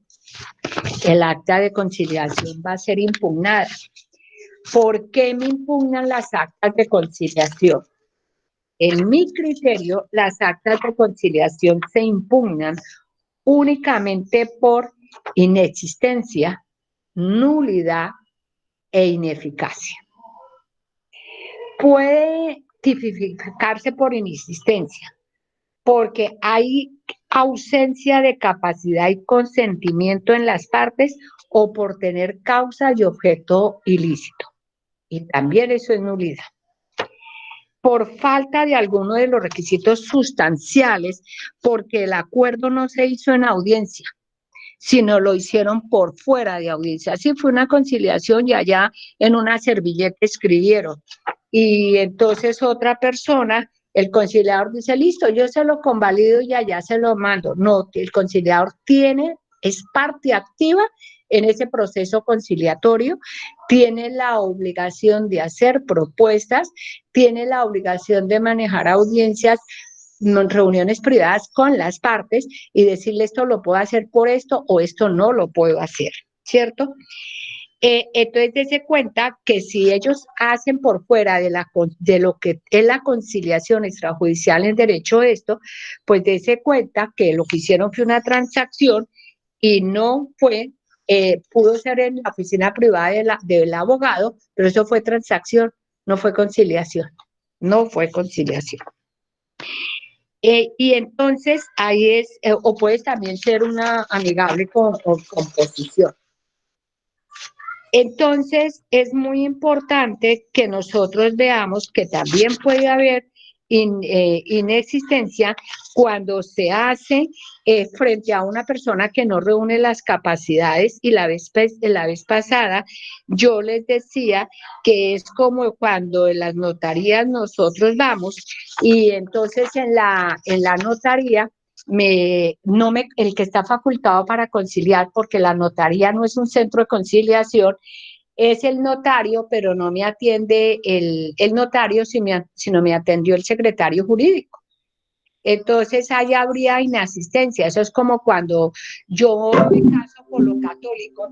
el acta de conciliación va a ser impugnada. ¿Por qué me impugnan las actas de conciliación? En mi criterio, las actas de conciliación se impugnan únicamente por inexistencia, nulidad e ineficacia. Puede tipificarse por inexistencia, porque hay ausencia de capacidad y consentimiento en las partes o por tener causa y objeto ilícito. Y también eso es nulidad. Por falta de alguno de los requisitos sustanciales, porque el acuerdo no se hizo en audiencia, sino lo hicieron por fuera de audiencia. Así fue una conciliación y allá en una servilleta escribieron. Y entonces otra persona, el conciliador dice, listo, yo se lo convalido y allá se lo mando. No, el conciliador es parte activa en ese proceso conciliatorio, tiene la obligación de hacer propuestas, tiene la obligación de manejar audiencias, reuniones privadas con las partes y decirle esto lo puedo hacer por esto o esto no lo puedo hacer, ¿cierto? Entonces, dése cuenta que si ellos hacen por fuera de lo que es la conciliación extrajudicial en derecho esto, pues dése cuenta que lo que hicieron fue una transacción y no fue, pudo ser en la oficina privada del abogado, pero eso fue transacción, no fue conciliación, no fue conciliación. Y entonces ahí es, o puede también ser una amigable composición. Entonces es muy importante que nosotros veamos que también puede haber inexistencia cuando se hace frente a una persona que no reúne las capacidades. Y la vez pasada yo les decía que es como cuando en las notarías nosotros vamos y entonces en la notaría el que está facultado para conciliar, porque la notaría no es un centro de conciliación, es el notario, pero no me atiende el notario, sino me atendió el secretario jurídico. Entonces ahí habría inasistencia. Eso es como cuando yo me caso por lo católico,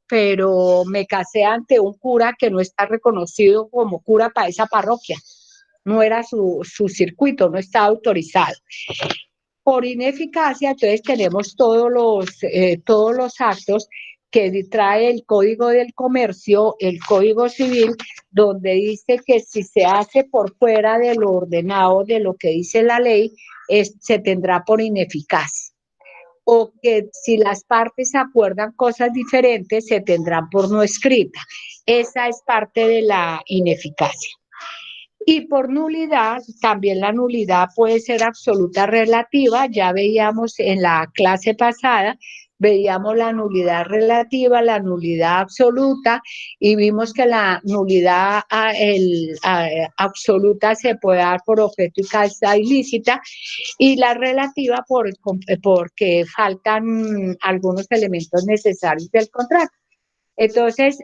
pero me casé ante un cura que no está reconocido como cura para esa parroquia. No era su circuito, no está autorizado. Por ineficacia, entonces tenemos todos los actos que trae el Código del Comercio, el Código Civil, donde dice que si se hace por fuera de lo ordenado, de lo que dice la ley, se tendrá por ineficaz. O que si las partes acuerdan cosas diferentes, se tendrán por no escrita. Esa es parte de la ineficacia. Y por nulidad, también la nulidad puede ser absoluta relativa. Ya veíamos en la clase pasada, veíamos la nulidad relativa, la nulidad absoluta, y vimos que la nulidad absoluta se puede dar por objeto y causa ilícita, y la relativa porque faltan algunos elementos necesarios del contrato. Entonces,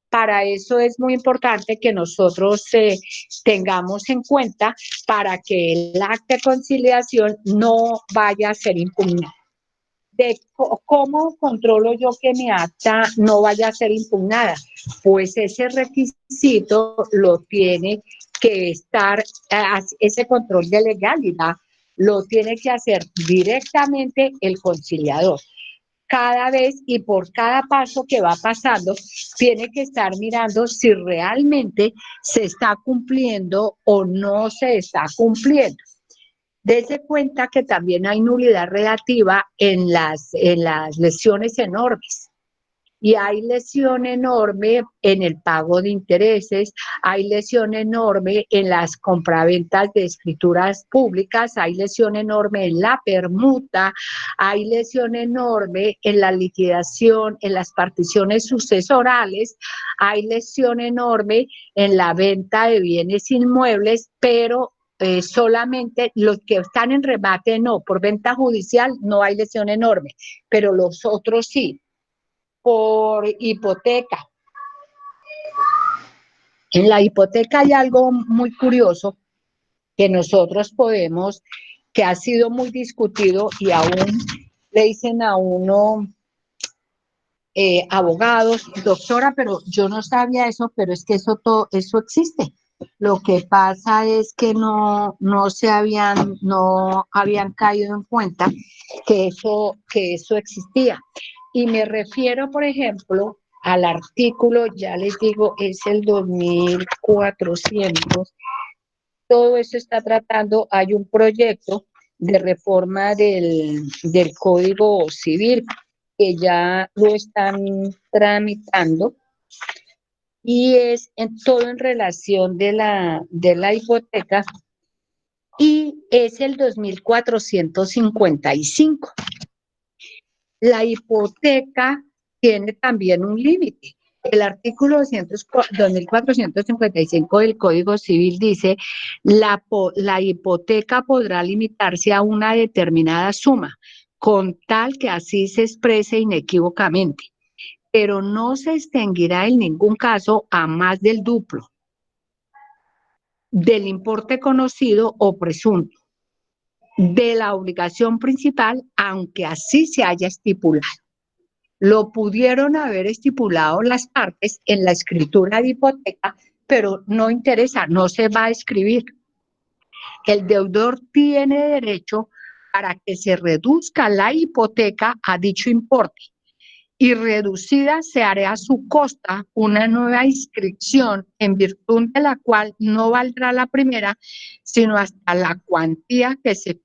para eso es muy importante que nosotros tengamos en cuenta para que el acta de conciliación no vaya a ser impugnado. ¿Cómo controlo yo que mi acta no vaya a ser impugnada? Pues ese requisito lo tiene que estar, ese control de legalidad lo tiene que hacer directamente el conciliador. Cada vez y por cada paso que va pasando, tiene que estar mirando si realmente se está cumpliendo o no se está cumpliendo. Dese cuenta que también hay nulidad relativa en las lesiones enormes. Y hay lesión enorme en el pago de intereses, hay lesión enorme en las compraventas de escrituras públicas, hay lesión enorme en la permuta, hay lesión enorme en la liquidación, en las particiones sucesorales, hay lesión enorme en la venta de bienes inmuebles, pero solamente los que están en remate no, por venta judicial no hay lesión enorme, pero los otros sí. Por hipoteca. En la hipoteca hay algo muy curioso que nosotros podemos, que ha sido muy discutido y aún le dicen a uno abogados, doctora, pero yo no sabía eso, pero es que eso existe. Lo que pasa es que no habían caído en cuenta que eso existía. Y me refiero, por ejemplo, al artículo, ya les digo, es el 2400. Todo eso está tratando, hay un proyecto de reforma del Código Civil que ya lo están tramitando y es todo en relación de la hipoteca y es el 2455. La hipoteca tiene también un límite. El artículo 2455 del Código Civil dice, la hipoteca podrá limitarse a una determinada suma, con tal que así se exprese inequívocamente, pero no se extinguirá en ningún caso a más del duplo del importe conocido o presunto de la obligación principal, aunque así se haya estipulado. Lo pudieron haber estipulado las partes en la escritura de hipoteca, pero no interesa, no se va a escribir. El deudor tiene derecho para que se reduzca la hipoteca a dicho importe y reducida se hará a su costa una nueva inscripción en virtud de la cual no valdrá la primera, sino hasta la cuantía que se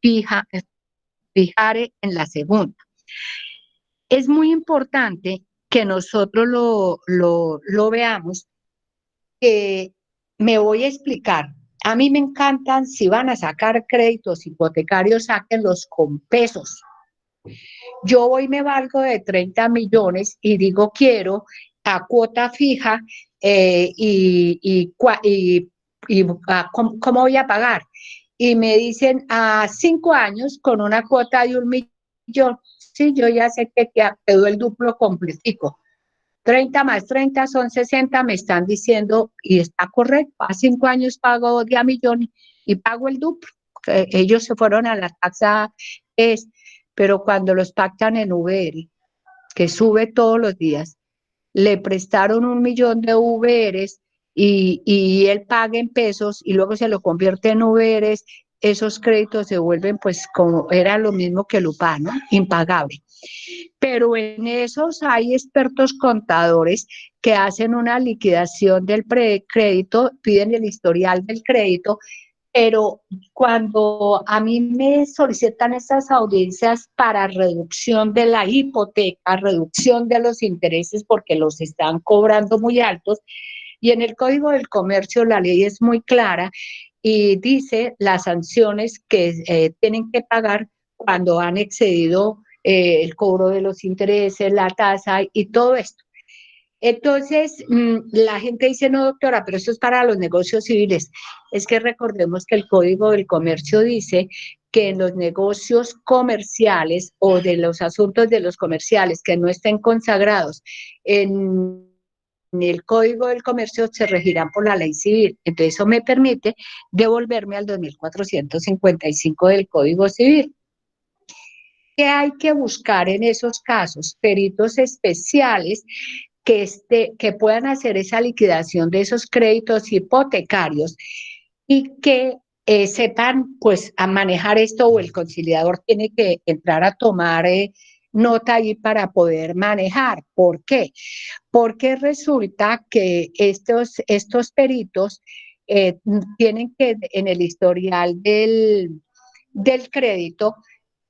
fijare en la segunda. Es muy importante que nosotros lo veamos, que me voy a explicar. A mí me encantan, si van a sacar créditos hipotecarios, sáquenlos con pesos. Yo voy, me valgo de 30 millones y digo quiero a cuota fija ¿cómo voy a pagar? Y me dicen a 5 años con una cuota de 1 millón. Sí, yo ya sé que quedó el duplo completico. 30 más 30 son 60, me están diciendo, y está correcto, a 5 años pago 10 millones y pago el duplo. Ellos se fueron a la tasa, pero cuando los pactan en VR, que sube todos los días, le prestaron 1 millón de VRs y él paga en pesos y luego se lo convierte en VRs, esos créditos se vuelven, pues, como era lo mismo que el UPA, ¿no? Impagable. Pero en esos hay expertos contadores que hacen una liquidación del crédito, piden el historial del crédito, pero cuando a mí me solicitan estas audiencias para reducción de la hipoteca, reducción de los intereses porque los están cobrando muy altos, y en el Código del Comercio la ley es muy clara y dice las sanciones que tienen que pagar cuando han excedido el cobro de los intereses, la tasa y todo esto. Entonces, la gente dice, no, doctora, pero eso es para los negocios civiles. Es que recordemos que el Código del Comercio dice que en los negocios comerciales o de los asuntos de los comerciales que no estén consagrados en el Código del Comercio se regirán por la ley civil. Entonces, eso me permite devolverme al 2455 del Código Civil. ¿Qué hay que buscar en esos casos? Peritos especiales que puedan hacer esa liquidación de esos créditos hipotecarios y que sepan pues a manejar esto, o el conciliador tiene que entrar a tomar nota ahí para poder manejar. ¿Por qué? Porque resulta que estos peritos tienen que en el historial del crédito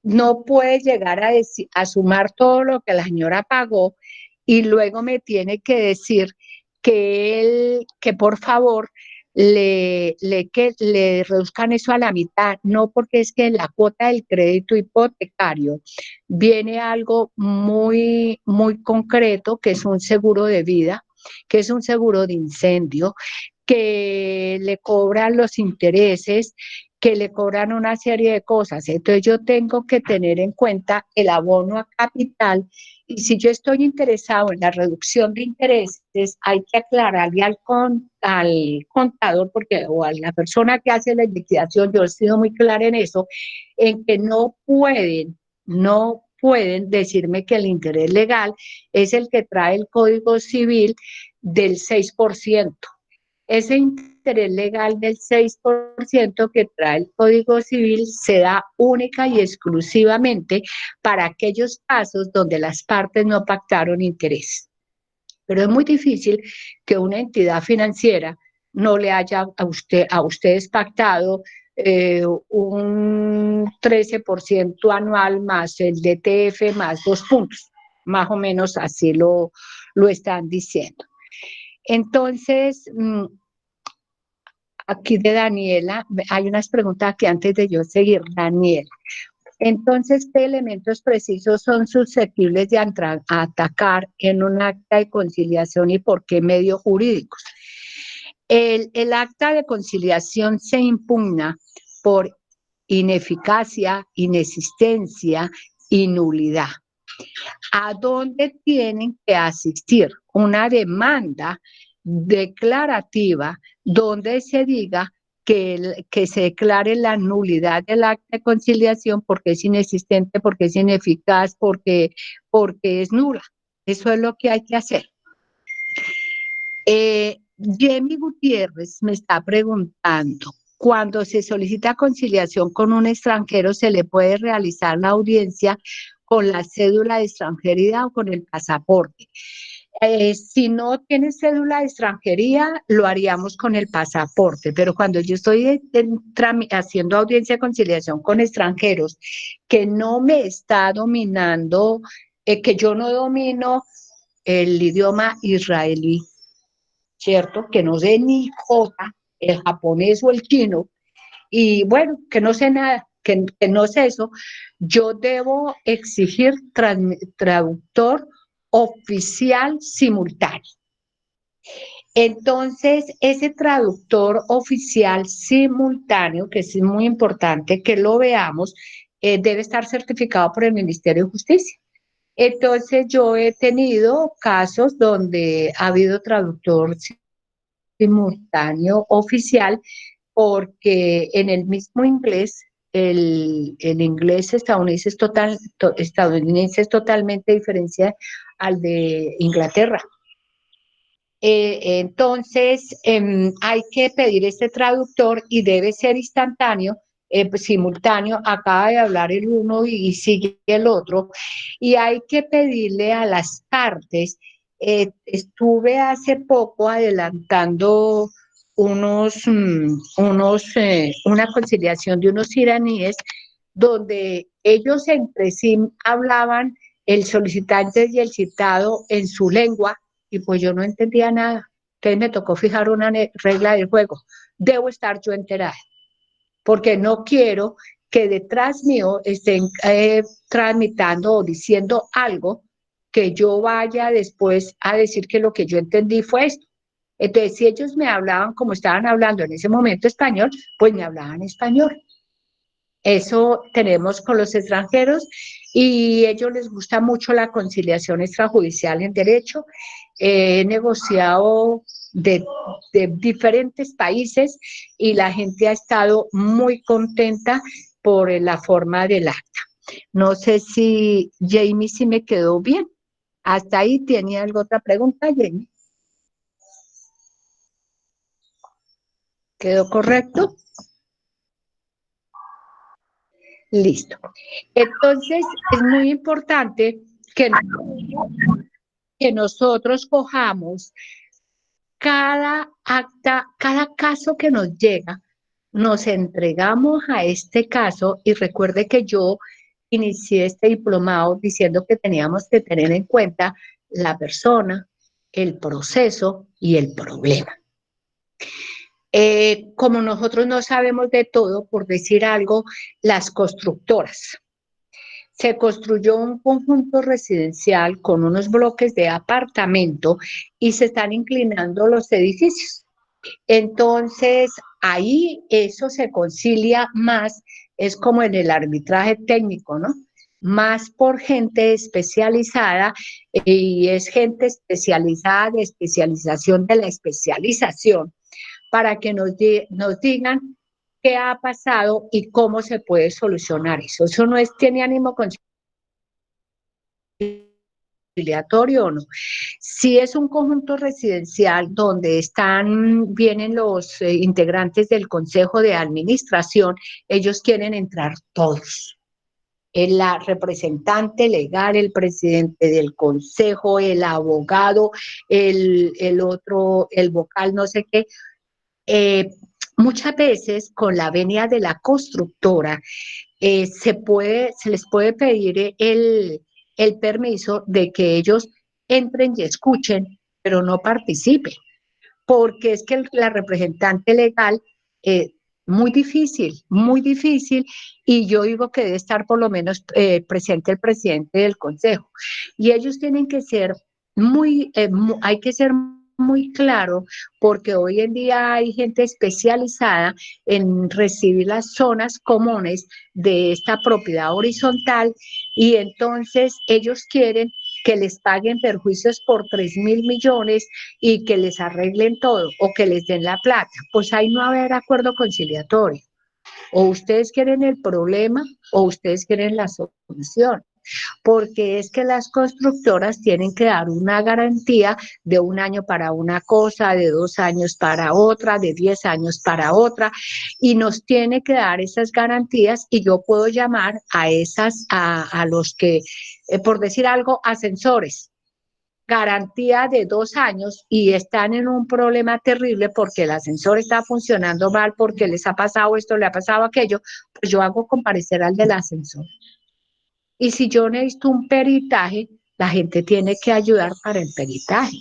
no puede llegar a sumar todo lo que la señora pagó y luego me tiene que decir que por favor que le reduzcan eso a la mitad, no, porque es que en la cuota del crédito hipotecario viene algo muy, muy concreto, que es un seguro de vida, que es un seguro de incendio, que le cobran los intereses, que le cobran una serie de cosas. Entonces yo tengo que tener en cuenta el abono a capital, y si yo estoy interesado en la reducción de intereses, hay que aclararle al contador, porque, o a la persona que hace la liquidación, yo he sido muy clara en eso, en que no pueden decirme que el interés legal es el que trae el Código Civil del 6%. Ese interés legal del 6% que trae el Código Civil se da única y exclusivamente para aquellos casos donde las partes no pactaron interés. Pero es muy difícil que una entidad financiera no le haya a ustedes pactado un 13% anual más el DTF más 2 puntos. Más o menos así lo están diciendo. Entonces, aquí de Daniela, hay unas preguntas que antes de yo seguir, Daniela. Entonces, ¿qué elementos precisos son susceptibles de atacar en un acta de conciliación y por qué medios jurídicos? El acta de conciliación se impugna por ineficacia, inexistencia y nulidad. ¿A dónde tienen que asistir? Una demanda declarativa donde se diga que se declare la nulidad del acta de conciliación porque es inexistente, porque es ineficaz, porque es nula. Eso es lo que hay que hacer. Jamie Gutiérrez me está preguntando, cuando se solicita conciliación con un extranjero, ¿se le puede realizar la audiencia con la cédula de extranjería o con el pasaporte? Si no tiene cédula de extranjería, lo haríamos con el pasaporte, pero cuando yo estoy haciendo audiencia de conciliación con extranjeros que no me está dominando, que yo no domino el idioma israelí, ¿cierto? Que no sé ni jota, el japonés o el chino, y bueno, que no sé nada, que no sé eso, yo debo exigir traductor oficial simultáneo. Entonces, ese traductor oficial simultáneo, que es muy importante que lo veamos, debe estar certificado por el Ministerio de Justicia. Entonces, yo he tenido casos donde ha habido traductor simultáneo oficial, porque en el mismo inglés, el inglés estadounidense es totalmente diferente al de Inglaterra. Entonces, hay que pedir este traductor y debe ser instantáneo pues, simultáneo, acaba de hablar el uno y sigue el otro, y hay que pedirle a las partes. Estuve hace poco adelantando una conciliación de unos iraníes donde ellos entre sí hablaban el solicitante y el citado en su lengua, y pues yo no entendía nada. Entonces me tocó fijar una regla del juego. Debo estar yo enterada, porque no quiero que detrás mío estén tramitando o diciendo algo que yo vaya después a decir que lo que yo entendí fue esto. Entonces, si ellos me hablaban como estaban hablando en ese momento español, pues me hablaban español. Eso tenemos con los extranjeros y a ellos les gusta mucho la conciliación extrajudicial en derecho. He negociado de diferentes países y la gente ha estado muy contenta por la forma del acta. No sé si Jamie si me quedó bien. Hasta ahí tenía alguna otra pregunta, Jamie. ¿Quedó correcto? Listo. Entonces, es muy importante que nosotros cojamos cada acta, cada caso que nos llega, nos entregamos a este caso y recuerde que yo inicié este diplomado diciendo que teníamos que tener en cuenta la persona, el proceso y el problema. Como nosotros no sabemos de todo, por decir algo, las constructoras. Se construyó un conjunto residencial con unos bloques de apartamento y se están inclinando los edificios. Entonces, ahí eso se concilia más, es como en el arbitraje técnico, ¿no? Más por gente especializada y es gente especializada de especialización de la especialización para que nos digan qué ha pasado y cómo se puede solucionar eso. Eso no tiene ánimo conciliatorio o no. Si es un conjunto residencial donde vienen los integrantes del Consejo de Administración, ellos quieren entrar todos. La representante legal, el presidente del consejo, el abogado, el otro, el vocal, no sé qué. Muchas veces con la venia de la constructora se les puede pedir el permiso de que ellos entren y escuchen, pero no participen, porque es que la representante legal, muy difícil, y yo digo que debe estar por lo menos presente el presidente del consejo, y ellos tienen que ser hay que ser muy claro, porque hoy en día hay gente especializada en recibir las zonas comunes de esta propiedad horizontal y entonces ellos quieren que les paguen perjuicios por 3.000 millones y que les arreglen todo o que les den la plata. Pues ahí no va a haber acuerdo conciliatorio. O ustedes quieren el problema o ustedes quieren la solución, porque es que las constructoras tienen que dar una garantía de 1 año para una cosa, de 2 años para otra, de 10 años para otra, y nos tiene que dar esas garantías y yo puedo llamar a los que, por decir algo, ascensores, garantía de 2 años y están en un problema terrible porque el ascensor está funcionando mal, porque les ha pasado esto, le ha pasado aquello, pues yo hago comparecer al del ascensor. Y si yo necesito un peritaje, la gente tiene que ayudar para el peritaje.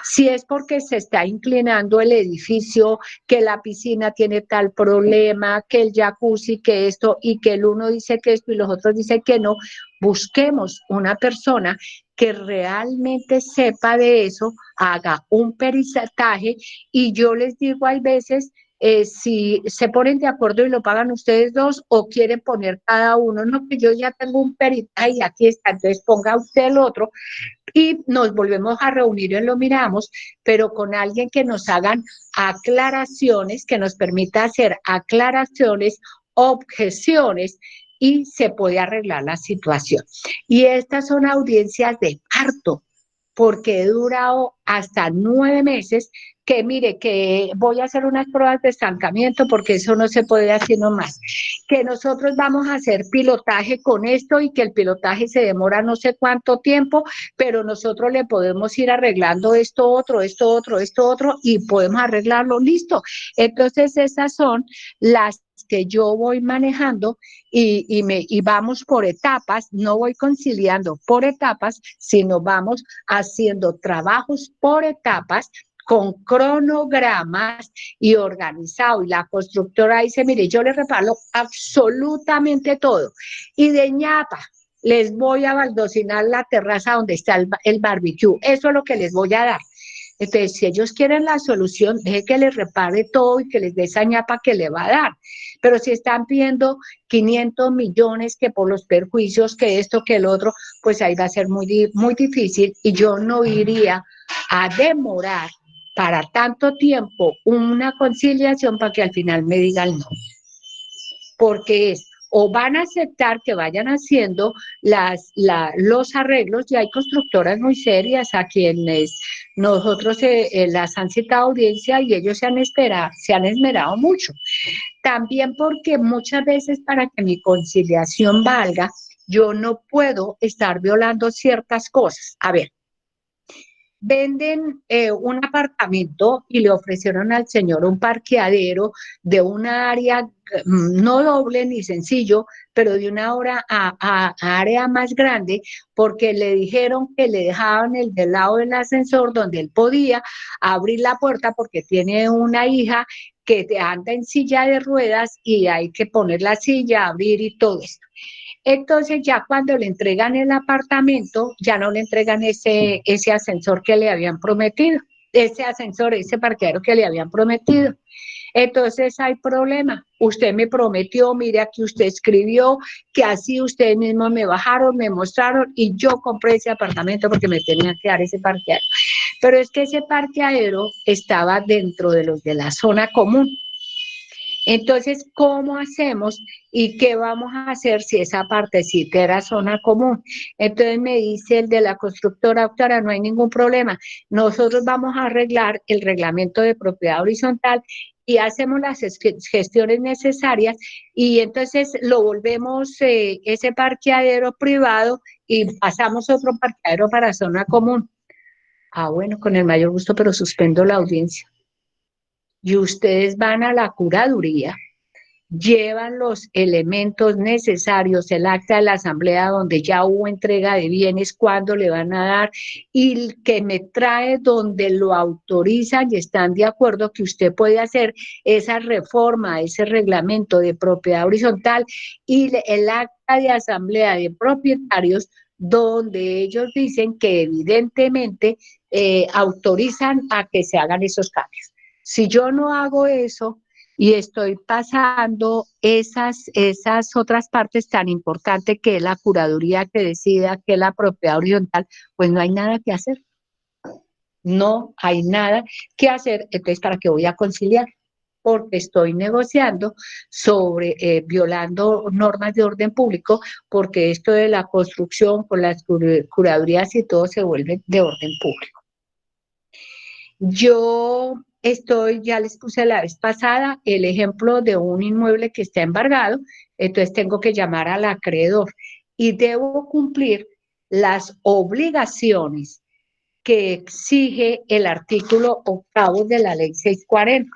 Si es porque se está inclinando el edificio, que la piscina tiene tal problema, que el jacuzzi, que esto, y que el uno dice que esto y los otros dicen que no, busquemos una persona que realmente sepa de eso, haga un peritaje, y yo les digo, hay veces, si se ponen de acuerdo y lo pagan ustedes dos o quieren poner cada uno, no, que yo ya tengo un peritaje y aquí está, entonces ponga usted el otro y nos volvemos a reunir y lo miramos, pero con alguien que nos hagan aclaraciones, que nos permita hacer aclaraciones, objeciones y se puede arreglar la situación. Y estas son audiencias de parto. porque he durado hasta 9 meses, que mire, que voy a hacer unas pruebas de estancamiento porque eso no se puede hacer nomás, que nosotros vamos a hacer pilotaje con esto y que el pilotaje se demora no sé cuánto tiempo, pero nosotros le podemos ir arreglando esto otro, esto otro, esto otro y podemos arreglarlo, listo. Entonces esas son las que yo voy manejando y vamos por etapas, no voy conciliando por etapas, sino vamos haciendo trabajos por etapas con cronogramas y organizado. Y la constructora dice, mire, yo le reparo absolutamente todo. Y de ñapa, les voy a baldocinar la terraza donde está el barbecue. Eso es lo que les voy a dar. Entonces, si ellos quieren la solución, deje que les repare todo y que les dé esa ñapa que le va a dar. Pero si están pidiendo 500 millones que por los perjuicios, que esto, que el otro, pues ahí va a ser muy, muy difícil y yo no iría a demorar para tanto tiempo una conciliación para que al final me digan no. Porque es o van a aceptar que vayan haciendo los arreglos, y hay constructoras muy serias a quienes nosotros las han citado a audiencia y ellos se han esmerado mucho. También porque muchas veces para que mi conciliación valga, yo no puedo estar violando ciertas cosas. A ver, venden un apartamento y le ofrecieron al señor un parqueadero de una área no doble ni sencillo, pero de una hora a área más grande, porque le dijeron que le dejaban el del lado del ascensor donde él podía abrir la puerta porque tiene una hija que anda en silla de ruedas y hay que poner la silla, abrir y todo esto. Entonces ya cuando le entregan el apartamento, ya no le entregan ese ascensor que le habían prometido, ese parqueadero que le habían prometido. Entonces hay problema. Usted me prometió, mire aquí usted escribió que así ustedes mismos me bajaron, me mostraron y yo compré ese apartamento porque me tenían que dar ese parqueadero. Pero es que ese parqueadero estaba dentro de los de la zona común. Entonces, ¿cómo hacemos y qué vamos a hacer si esa partecita era zona común? Entonces me dice el de la constructora, doctora, no hay ningún problema. Nosotros vamos a arreglar el reglamento de propiedad horizontal y hacemos las gestiones necesarias y entonces lo volvemos ese parqueadero privado y pasamos otro parqueadero para zona común. Ah, bueno, con el mayor gusto, pero suspendo la audiencia. Y ustedes van a la curaduría, llevan los elementos necesarios, el acta de la asamblea donde ya hubo entrega de bienes, cuándo le van a dar, y que me trae donde lo autorizan y están de acuerdo que usted puede hacer esa reforma, ese reglamento de propiedad horizontal y el acta de asamblea de propietarios donde ellos dicen que evidentemente autorizan a que se hagan esos cambios. Si yo no hago eso y estoy pasando esas otras partes tan importantes que es la curaduría que decida, que es la propiedad horizontal, pues no hay nada que hacer. No hay nada que hacer. Entonces, ¿para qué voy a conciliar? Porque estoy negociando sobre violando normas de orden público, porque esto de la construcción con las curadurías y todo se vuelve de orden público. Yo ya les puse la vez pasada el ejemplo de un inmueble que está embargado, entonces tengo que llamar al acreedor y debo cumplir las obligaciones que exige el artículo 8 de la ley 640,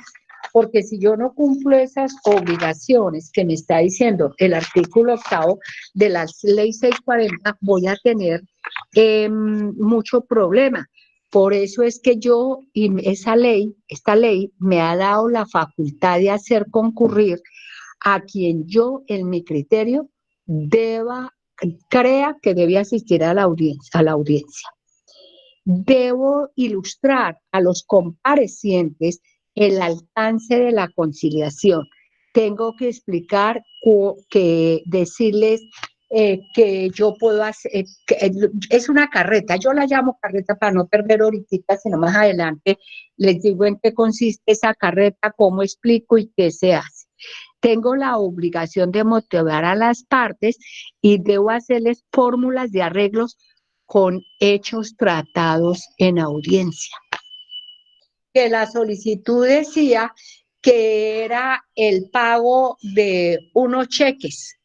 porque si yo no cumplo esas obligaciones que me está diciendo el artículo 8 de la ley 640, voy a tener mucho problema. Por eso es que esta ley me ha dado la facultad de hacer concurrir a quien yo, en mi criterio, crea que debe asistir a la audiencia. Debo ilustrar a los comparecientes el alcance de la conciliación. Tengo que explicar, decirles que yo puedo hacer, es una carreta, yo la llamo carreta para no perder ahorita, sino más adelante les digo en qué consiste esa carreta, cómo explico y qué se hace. Tengo la obligación de motivar a las partes y debo hacerles fórmulas de arreglos con hechos tratados en audiencia. Que la solicitud decía que era el pago de unos cheques,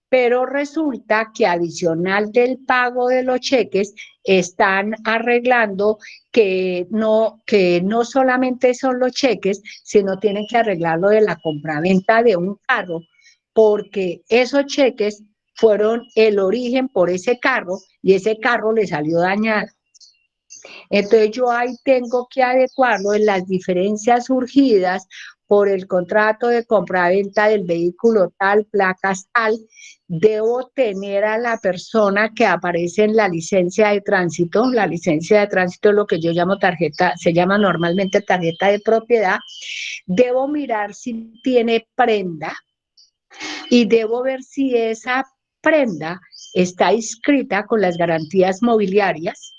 pero resulta que adicional del pago de los cheques están arreglando que no solamente son los cheques, sino tienen que arreglar lo de la compraventa de un carro, porque esos cheques fueron el origen por ese carro y ese carro le salió dañado. Entonces yo ahí tengo que adecuarlo en las diferencias surgidas por el contrato de compraventa del vehículo tal, placas tal. Debo tener a la persona que aparece en la licencia de tránsito. La licencia de tránsito es lo que yo llamo tarjeta, se llama normalmente tarjeta de propiedad. Debo mirar si tiene prenda y debo ver si esa prenda está inscrita con las garantías mobiliarias.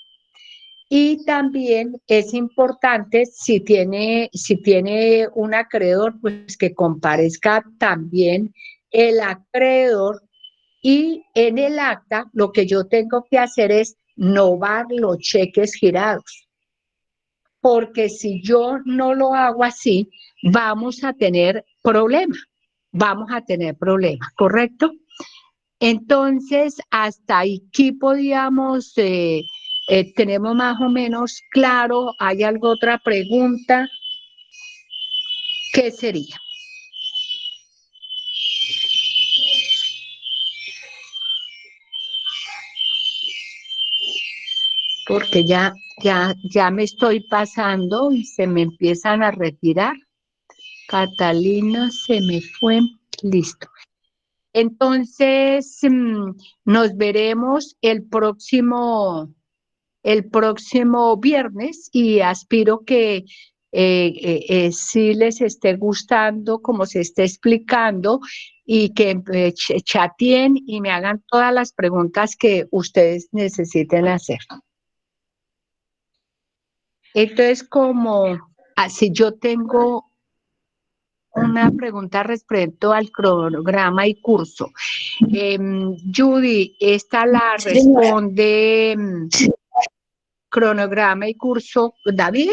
Y también es importante, si tiene un acreedor, pues que comparezca también el acreedor. Y en el acta lo que yo tengo que hacer es novar los cheques girados. Porque si yo no lo hago así, vamos a tener problemas. ¿Correcto? Entonces, hasta aquí podíamos, tenemos más o menos claro. ¿Hay alguna otra pregunta? ¿Qué sería? Porque ya me estoy pasando y se me empiezan a retirar. Catalina se me fue. Listo. Entonces, nos veremos el próximo viernes y aspiro que sí les esté gustando como se esté explicando y que chateen y me hagan todas las preguntas que ustedes necesiten hacer. Entonces, como así yo tengo una pregunta respecto al cronograma y curso. Judy, esta la responde cronograma y curso. David,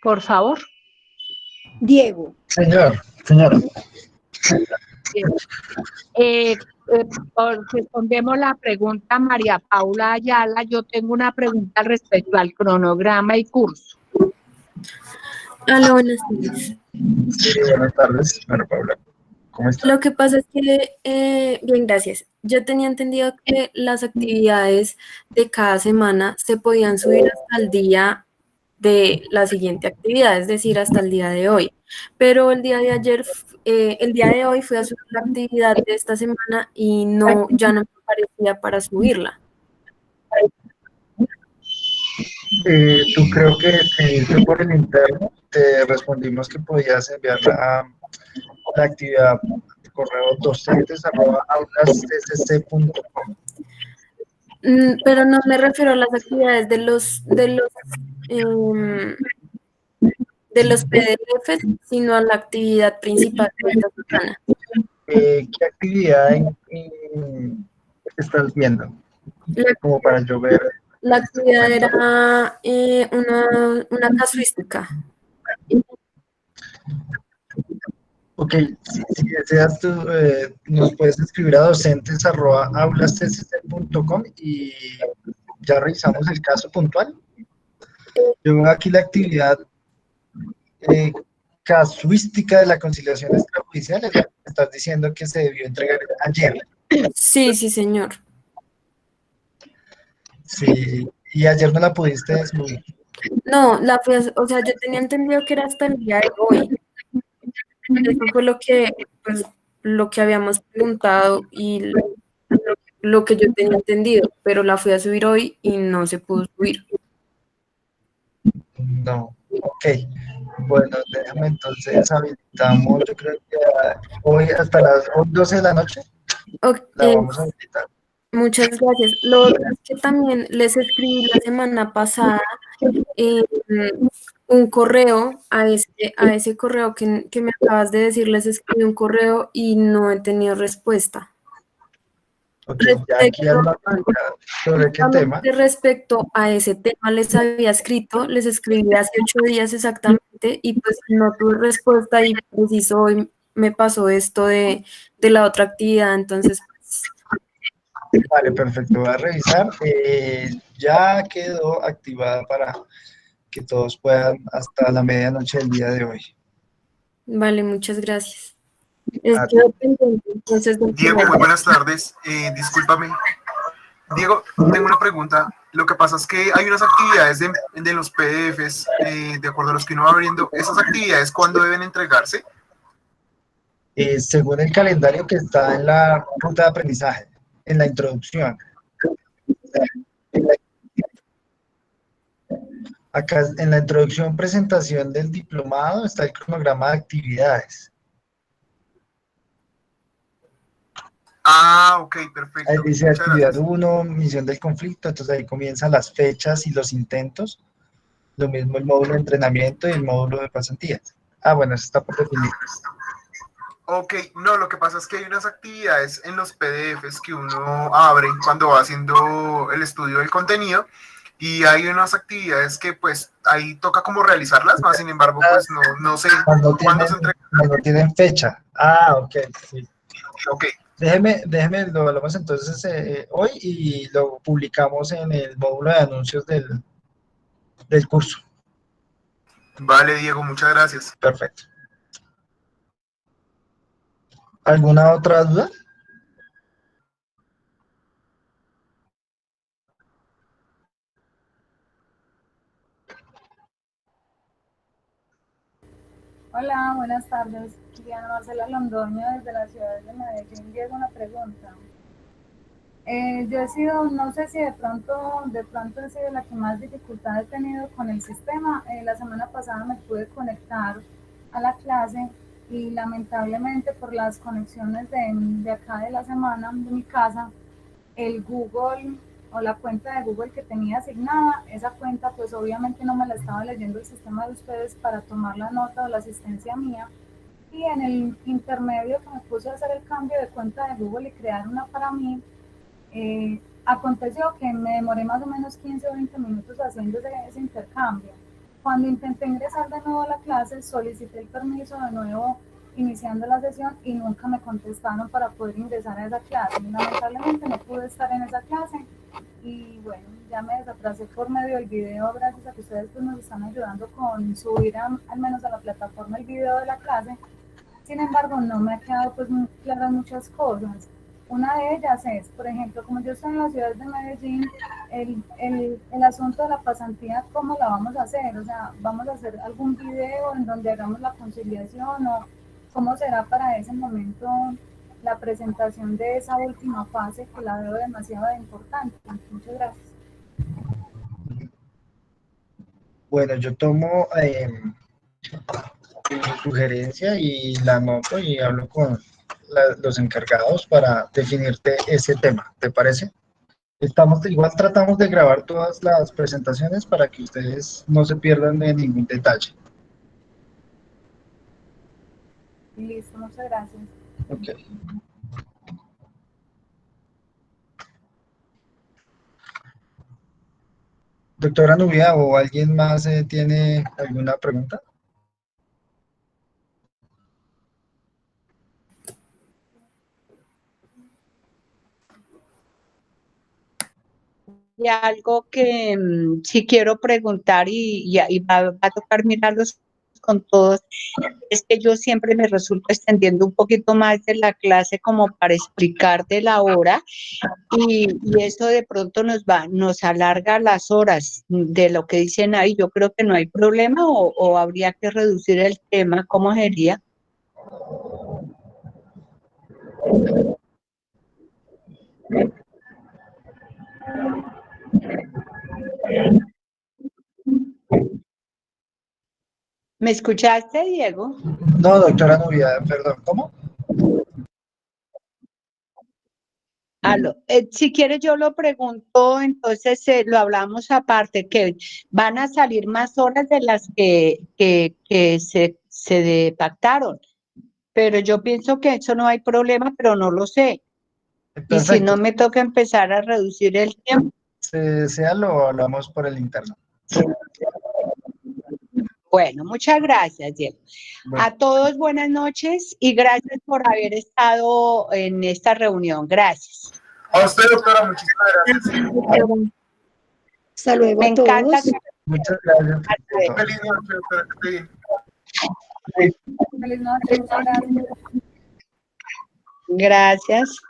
por favor. Diego. Señora. Respondemos la pregunta María Paula Ayala. Yo tengo una pregunta respecto al cronograma y curso. Hola, buenas tardes. Sí, buenas tardes, María Paula. ¿Cómo está? Lo que pasa es que, bien, gracias. Yo tenía entendido que las actividades de cada semana se podían subir hasta el día de la siguiente actividad, es decir, hasta el día de hoy. Pero el día de ayer, el día de hoy fui a subir la actividad de esta semana y ya no me aparecía para subirla. Tú creo que escribiste por el interno, te respondimos que podías enviar la actividad de correo docentes@aulascsc.com. Pero no me refiero a las actividades de los PDFs, sino a la actividad principal de esta semana. ¿Qué actividad estás viendo? Como para yo ver. La actividad era una casuística. Ok, si deseas tú, nos puedes escribir a docentes@aulascsc.com y ya revisamos el caso puntual. Yo veo aquí la actividad casuística de la conciliación extrajudicial. Es la que estás diciendo que se debió entregar ayer. Sí, sí, señor. Sí, y ayer no la pudiste subir. No, o sea, yo tenía entendido que era hasta el día de hoy. Eso fue lo que habíamos preguntado y lo que yo tenía entendido, pero la fui a subir hoy y no se pudo subir. No, ok. Bueno, déjame entonces habilitamos, yo creo que hoy hasta las 12 de la noche la vamos a habilitar. Muchas gracias. Lo otro es que también les escribí la semana pasada un correo a ese correo que me acabas de decir, les escribí un correo y no he tenido respuesta. Ok, ya aquí al mapa, ¿sobre qué tema? Respecto a ese tema les había escrito, les escribí hace 8 días exactamente y pues no tuve respuesta y preciso hoy me pasó esto de la otra actividad, entonces pues, Vale, perfecto, voy a revisar. Ya quedó activada para que todos puedan hasta la medianoche del día de hoy. vale, muchas gracias. A ti. Quedo pendiente, entonces del Diego, primer- muy buenas tardes. Discúlpame. Diego, tengo una pregunta. Lo que pasa es que hay unas actividades de los PDFs, de acuerdo a los que uno va abriendo. ¿Esas actividades cuándo deben entregarse? Según el calendario que está en la ruta de aprendizaje, en la introducción. Acá en la introducción, presentación del diplomado, está el cronograma de actividades. Ah, ok, Ahí perfecto. dice Muchas actividad gracias. 1, misión del conflicto, entonces ahí comienzan las fechas y los intentos. Lo mismo el módulo de entrenamiento y el módulo de pasantías. Ah, bueno, eso está por definir. Ok, no, lo que pasa es que hay unas actividades en los PDFs que uno abre cuando va haciendo el estudio del contenido y hay unas actividades que pues ahí toca como realizarlas, más sin embargo pues no sé Cuando cuándo tienen, se entrega. cuando tienen fecha. Ah, ok, sí. Ok, Déjeme, lo evaluamos entonces hoy y lo publicamos en el módulo de anuncios del curso. vale Diego, muchas gracias. Perfecto. ¿Alguna otra duda? Hola, buenas tardes. Diana Marcela Londoño desde la ciudad de Medellín. Diego, una pregunta. Yo he sido, no sé si de pronto he sido la que más dificultad he tenido con el sistema. La semana pasada me pude conectar a la clase y lamentablemente por las conexiones de acá de la semana, de mi casa, el Google o la cuenta de Google que tenía asignada, esa cuenta pues obviamente no me la estaba leyendo el sistema de ustedes para tomar la nota o la asistencia mía. Y en el intermedio que me puse a hacer el cambio de cuenta de Google y crear una para mí, aconteció que me demoré más o menos 15 o 20 minutos haciendo ese intercambio. Cuando intenté ingresar de nuevo a la clase, solicité el permiso de nuevo iniciando la sesión y nunca me contestaron para poder ingresar a esa clase. Y lamentablemente no pude estar en esa clase y bueno, ya me desatrasé por medio del video gracias a que ustedes pues, nos están ayudando con subir al menos a la plataforma el video de la clase. Sin embargo, no me ha quedado pues muy claras muchas cosas. Una de ellas es, por ejemplo, como yo estoy en la ciudad de Medellín, el asunto de la pasantía, ¿cómo la vamos a hacer? O sea, ¿vamos a hacer algún video en donde hagamos la conciliación o cómo será para ese momento la presentación de esa última fase que la veo demasiado importante? Muchas gracias. Bueno, yo tomo su sugerencia y la anoto y hablo con los encargados para definirte ese tema, ¿te parece? Igual tratamos de grabar todas las presentaciones para que ustedes no se pierdan de ningún detalle. Listo, muchas gracias. Ok. Doctora Nubia, ¿o alguien más tiene alguna pregunta? Y algo que sí quiero preguntar y va a tocar mirarlos con todos, es que yo siempre me resulto extendiendo un poquito más de la clase como para explicar de la hora y eso de pronto nos alarga las horas de lo que dicen ahí. Yo creo que no hay problema o habría que reducir el tema, ¿cómo sería? ¿Me escuchaste, Diego? No, doctora Nubia, perdón, ¿cómo? Si quieres yo lo pregunto, entonces lo hablamos aparte, que van a salir más horas de las que se pactaron, pero yo pienso que eso no hay problema, pero no lo sé. Y si Perfecto. no me toca empezar a reducir el tiempo. Si desea, lo hablamos por el interno. Bueno, muchas gracias, Diego. Bueno, A todos buenas noches y gracias por haber estado en esta reunión. Gracias. A usted, doctora, muchísimas gracias. Hasta luego Me a encanta. todos. muchas gracias a todos. Feliz noche, doctora, que esté bien. Feliz noche, muchas gracias. Gracias.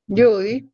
Judy.